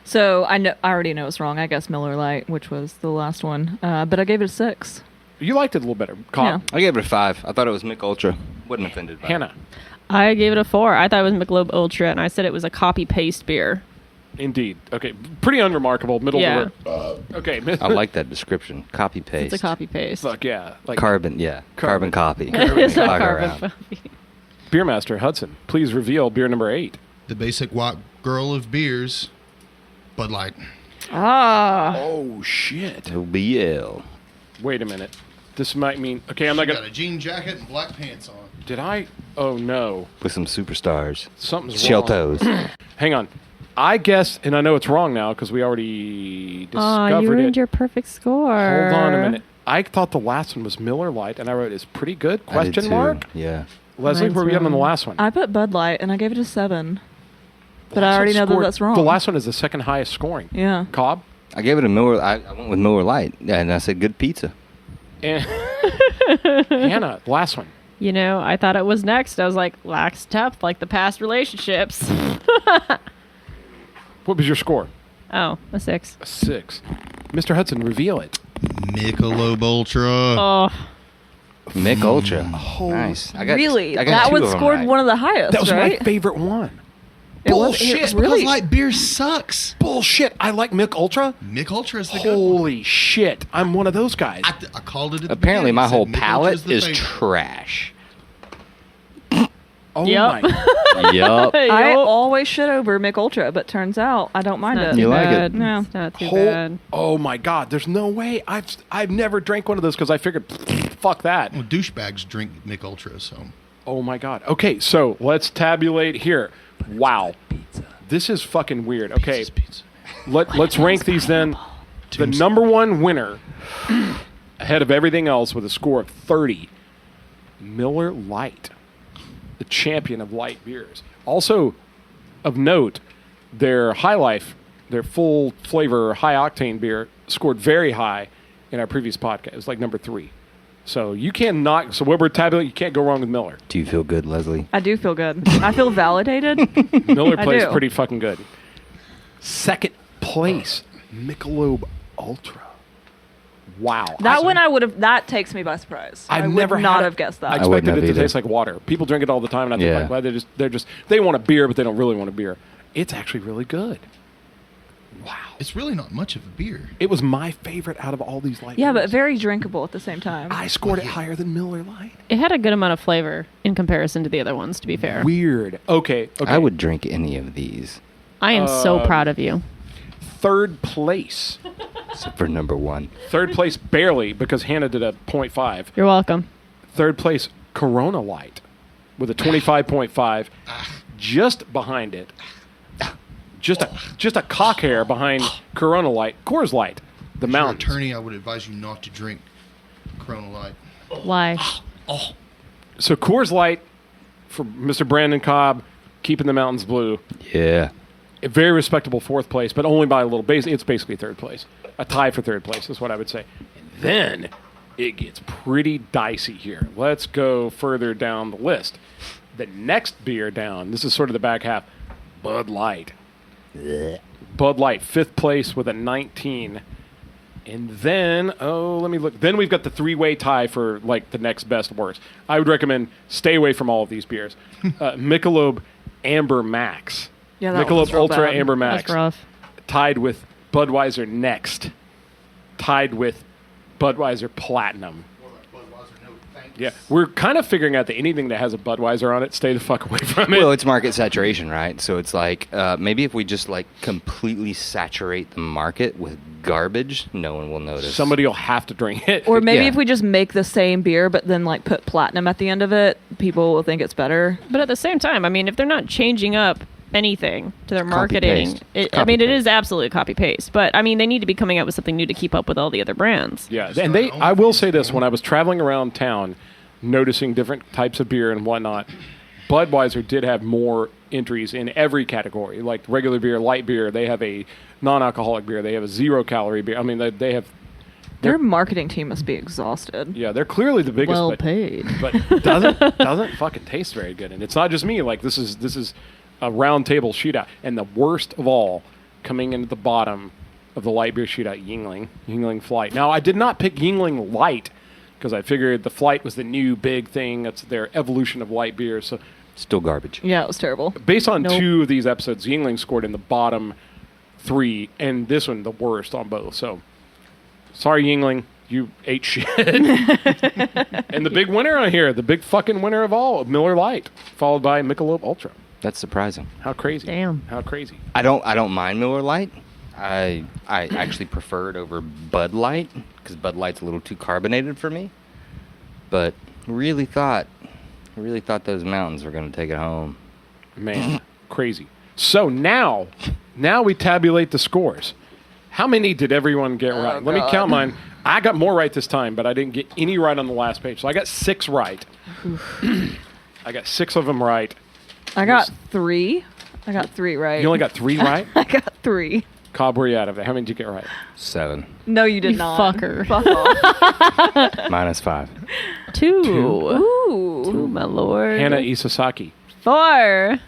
So I already know it's wrong. I guess Miller Lite, which was the last one. But I gave it a 6. you liked it a little better. Cobb, I gave it a 5. I thought it was Mick Ultra. Wasn't offended by Hannah, I gave it a 4. I thought it was Michelob Ultra, and I said it was a copy-paste beer. indeed. Okay, pretty unremarkable. Middle Yeah. of the road. Okay, it. I like that description. Copy paste. It's a copy-paste. Fuck yeah, like Carbon, yeah. Carbon copy. It's a Fuck carbon around. copy. Beer Master Hudson. Please reveal beer number 8. The basic white girl of beers. Bud Light. Ah. Oh shit! OBL. Wait a minute. This might mean okay. I'm not She got gonna. a jean jacket and black pants on. Did I? Oh no. With some superstars. Something's Shell wrong. toes. Hang on. I guess, and I know it's wrong now because we already Oh, discovered you ruined it. your perfect score. Hold on a minute. I thought the last one was Miller Lite, and I wrote it's pretty good? I did Question too. mark. Yeah. Leslie, Mine's where are we at on the wrong. last one? I put Bud Light, and I gave it a 7. But I Last already one know that scored- that's wrong. The last one is the second highest scoring. Yeah. Cobb I gave it a Miller. I went with Miller Lite, and I said good pizza. and Hannah. Last one. You know, I thought it was next. I was like, lacks depth like the past relationships. What was your score? Oh, a 6. A 6. Mr. Hudson, reveal it. Michelob Ultra. Oh, Mick Ultra. Nice. I got, Really? I got That two one of 'em scored right. one of the highest, That was right? my favorite one. It was- Bullshit. it was Because really- light beer sucks. Bullshit. I like Mick Ultra. Mick Ultra is the good one. Holy shit. I'm one of those guys. I called it at the Apparently, beginning. my I said whole Mick palate Ultra's the is favorite. trash. Oh Yep. my. Yup. I Yup. always shit over Mick Ultra, but turns out I don't mind Not it. too You like it? bad. No. It's not too Whole- bad. oh my god. There's no way. I've never drank one of those because I figured, fuck that. Well, douchebags drink Mick Ultra, so. Oh my god. Okay, so let's tabulate here. Wow. This is fucking weird. Okay, Pizza. let's rank these then. The number one winner, ahead of everything else with a score of 30, Miller Lite, the champion of light beers. Also, of note, their High Life, their full flavor, high octane beer, scored very high in our previous podcast. It was like number 3. So you cannot. So what we're tabulating, you can't go wrong with Miller. Do you feel good, Leslie? I do feel good. I feel validated. Miller I plays do. pretty fucking good. Second place, Michelob Ultra. Wow. That one that takes me by surprise. I would not have guessed that. I expected it to taste like water. People drink it all the time, and I think, like, well, they want a beer, but they don't really want a beer. It's actually really good. Wow. It's really not much of a beer. It was my favorite out of all these light Yeah, beers. but very drinkable at the same time. I scored it higher than Miller Lite. It had a good amount of flavor in comparison to the other ones, to be fair. Weird. Okay. I would drink any of these. I am so proud of you. Third place. Except for number 1. Third place barely, because Hannah did a 0.5. You're welcome. Third place, Corona Light, with a 25.5. Just behind it, just a cock hair behind Corona Light, Coors Light, the As your mountains. attorney, I would advise you not to drink Corona Light. Why? So Coors Light for Mr. Brandon Cobb, keeping the mountains blue. Yeah. A very respectable fourth place, but only by a little. It's basically third place. A tie for third place is what I would say. And then it gets pretty dicey here. Let's go further down the list. The next beer down, this is sort of the back half, Bud Light. Bud Light, fifth place with a 19. And then, let me look. Then we've got the three-way tie for, like, the next best worst. I would recommend stay away from all of these beers. Michelob Amber Max. Yeah, that Michelob one's real Ultra bad. Amber Max. That's rough. Tied with Budweiser Next. Tied with Budweiser Platinum. Yeah, we're kind of figuring out that anything that has a Budweiser on it, stay the fuck away from it. Well, it's market saturation, right? So it's like maybe if we just like completely saturate the market with garbage, no one will notice. Somebody will have to drink it. Or maybe Yeah. if we just make the same beer, but then like put platinum at the end of it, people will think it's better. But at the same time, I mean, if they're not changing up anything to their marketing, Copy-paste. I mean, it is absolutely copy-paste. But, I mean, they need to be coming out with something new to keep up with all the other brands. Yeah, and I will say this, when I was traveling around town, noticing different types of beer and whatnot, Budweiser did have more entries in every category, like regular beer, light beer. They have a non-alcoholic beer. They have a zero-calorie beer. I mean, they have... Their marketing team must be exhausted. Yeah, they're clearly the biggest, Well paid. but doesn't fucking taste very good. And it's not just me. Like, this is a round table shootout. And the worst of all, coming into the bottom of the light beer shootout, Yingling Flight. Now, I did not pick Yingling Light because I figured the Flight was the new big thing. That's their evolution of light beer. So Still garbage. Yeah, it was terrible. based on Nope. 2 of these episodes, Yingling scored in the bottom 3, and this one the worst on both. So, sorry, Yingling, you ate shit. And the big winner on here, the big fucking winner of all, Miller Lite, followed by Michelob Ultra. That's surprising. How crazy! Damn. How crazy! I don't mind Miller Lite. I actually prefer it over Bud Light because Bud Light's a little too carbonated for me. But really thought those mountains were going to take it home. Man, crazy. So now we tabulate the scores. How many did everyone get right? Let me count mine. I got more right this time, but I didn't get any right on the last page. So I got 6 right. I got 6 of them right. I got 3. I got 3 right. You only got 3 right? I got 3. Cobb, where you out of it? How many did you get right? 7 No, you did You not. fucker. Fuck off. -5. 2. Ooh. Oh, my lord. Hannah Isosaki. 4.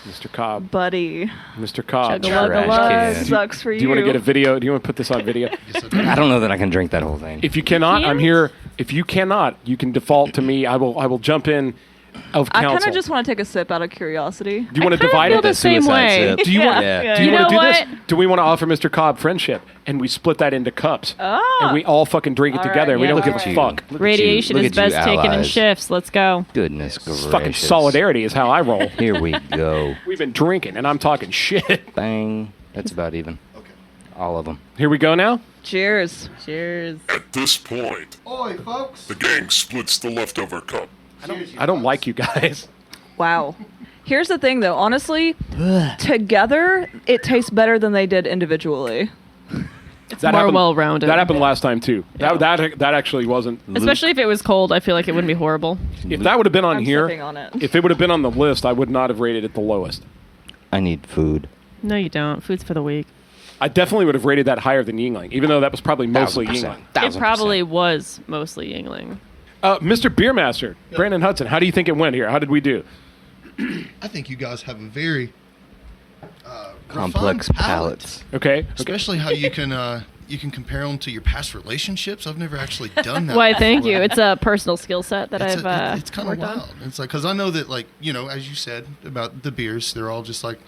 Mr. Cobb. Buddy. Mr. Cobb. Chugga-lugga-lug. Trash can. Sucks for you. Do you want to get a video? Do you want to put this on video? I don't know that I can drink that whole thing. If you cannot, I'm Can't? here. If you cannot, you can default to me. I will jump in of I counsel. kind of just want to take a sip out of curiosity. Do you want to kinda divide feel it? the same suicide way. sip. Do you want? Yeah. Do you You want to know do this? what? Do we want to offer Mr. Cobb friendship and we split that into cups? Oh. And we all fucking drink it All together. right, We yeah, don't give all a right. fuck. Look at Radiation you. is Look at you, best taken in allies. shifts. Let's go. Goodness It's gracious. fucking solidarity is how I roll. Here we go. We've been drinking, and I'm talking shit. Bang. That's about even. Okay. All of them. Here we go now. Cheers. Cheers. At this point, Oi, folks. the gang splits the leftover cup. I don't like you guys. Wow. Here's the thing, though. Honestly, together, it tastes better than they did individually. That more happened- well-rounded. That happened last time too. Yeah. That actually wasn't. Especially if it was cold, I feel like it wouldn't be horrible. If that would have been on I'm here, sipping on it. if it would have been on the list, I would not have rated it the lowest. I need food. No, you don't. Food's for the weak. I definitely would have rated that higher than Yingling, even though that was probably mostly 1000%. Yingling. It probably was mostly Yingling. Mr. Beer Master, Brandon Hudson, how do you think it went here? How did we do? I think you guys have a very complex refined palates. Okay. Especially how you can compare them to your past relationships. I've never actually done that. Why, thank before. you. It's a personal skill set that It's I've kind of worked on. wild. It's like, because I know that, like, as you said about the beers, they're all just like,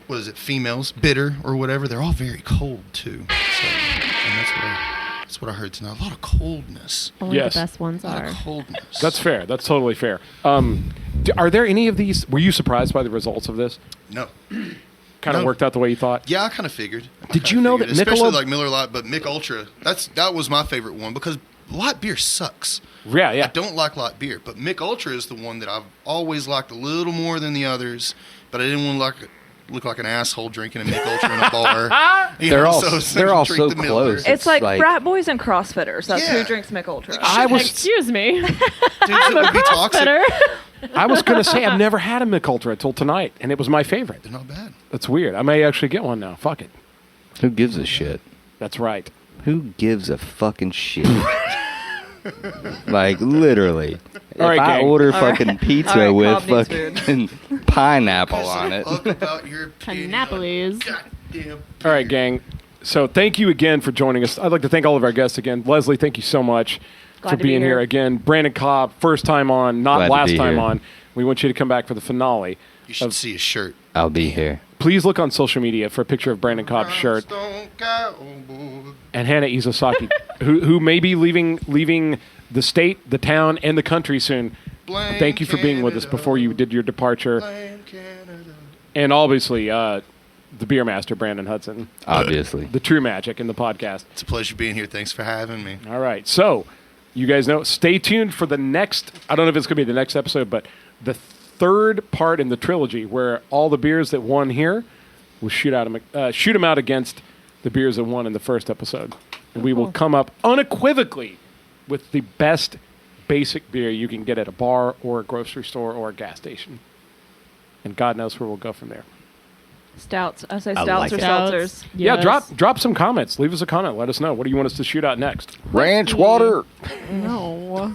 what is it, females, bitter or whatever. They're all very cold too. So, and that's what I heard tonight. A lot of coldness. Only Yes. the best ones A lot are. of coldness. That's fair. That's totally fair. Are there any of these? Were you surprised by the results of this? No. Kind of No. worked out the way you thought? Yeah, I kind of figured. Did you know that especially Michelob- like Miller Lite, but Mick Ultra, that was my favorite one because light beer sucks. Yeah, yeah. I don't like light beer, but Mick Ultra is the one that I've always liked a little more than the others. But I didn't want to look like an asshole drinking a Mick Ultra in a bar. They're all drink so the Miller. close. It's like like- frat boys and CrossFitters. That's Yeah. who drinks Mick Ultra. Excuse me. Dudes that would be toxic. Better. I was going to say I've never had a Mick Ultra until tonight, and it was my favorite. They're not bad. That's weird. I may actually get one now. Fuck it. Who gives a shit? That's right. Who gives a fucking shit? Like, literally. All right, if I gang. order fucking pizza All right, with Cobb needs fucking pineapple on it. Fuck about your opinion. Panapolis. Goddamn. All right, gang. So thank you again for joining us. I'd like to thank all of our guests again. Leslie, thank you so much Glad for to be being here here. again. Brandon Cobb, first time on, not Glad to last be time here. on. We want you to come back for the finale. You should see his shirt. I'll be here. Please look on social media for a picture of Brandon Cobb's shirt Stone Cowboy. and Hannah Isosaki, who may be leaving the state, the town, and the country soon. Blame Thank you for being with us Canada. before you did your departure. Blame Canada. And obviously, the Beer Master, Brandon Hudson. Obviously. The true magic in the podcast. It's a pleasure being here. Thanks for having me. All right. So, you guys know, stay tuned for the next, I don't know if it's going to be the next episode, but the third part in the trilogy where all the beers that won here will shoot them out against the beers that won in the first episode. And we will come up unequivocally with the best basic beer you can get at a bar or a grocery store or a gas station. And God knows where we'll go from there. Stouts. I say I stouts like or it. seltzers. Yeah, Yes. drop some comments. Leave us a comment. Let us know. What do you want us to shoot out next? Ranch water. No.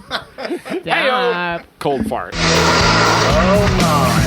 Stop. Cold fart. Oh my.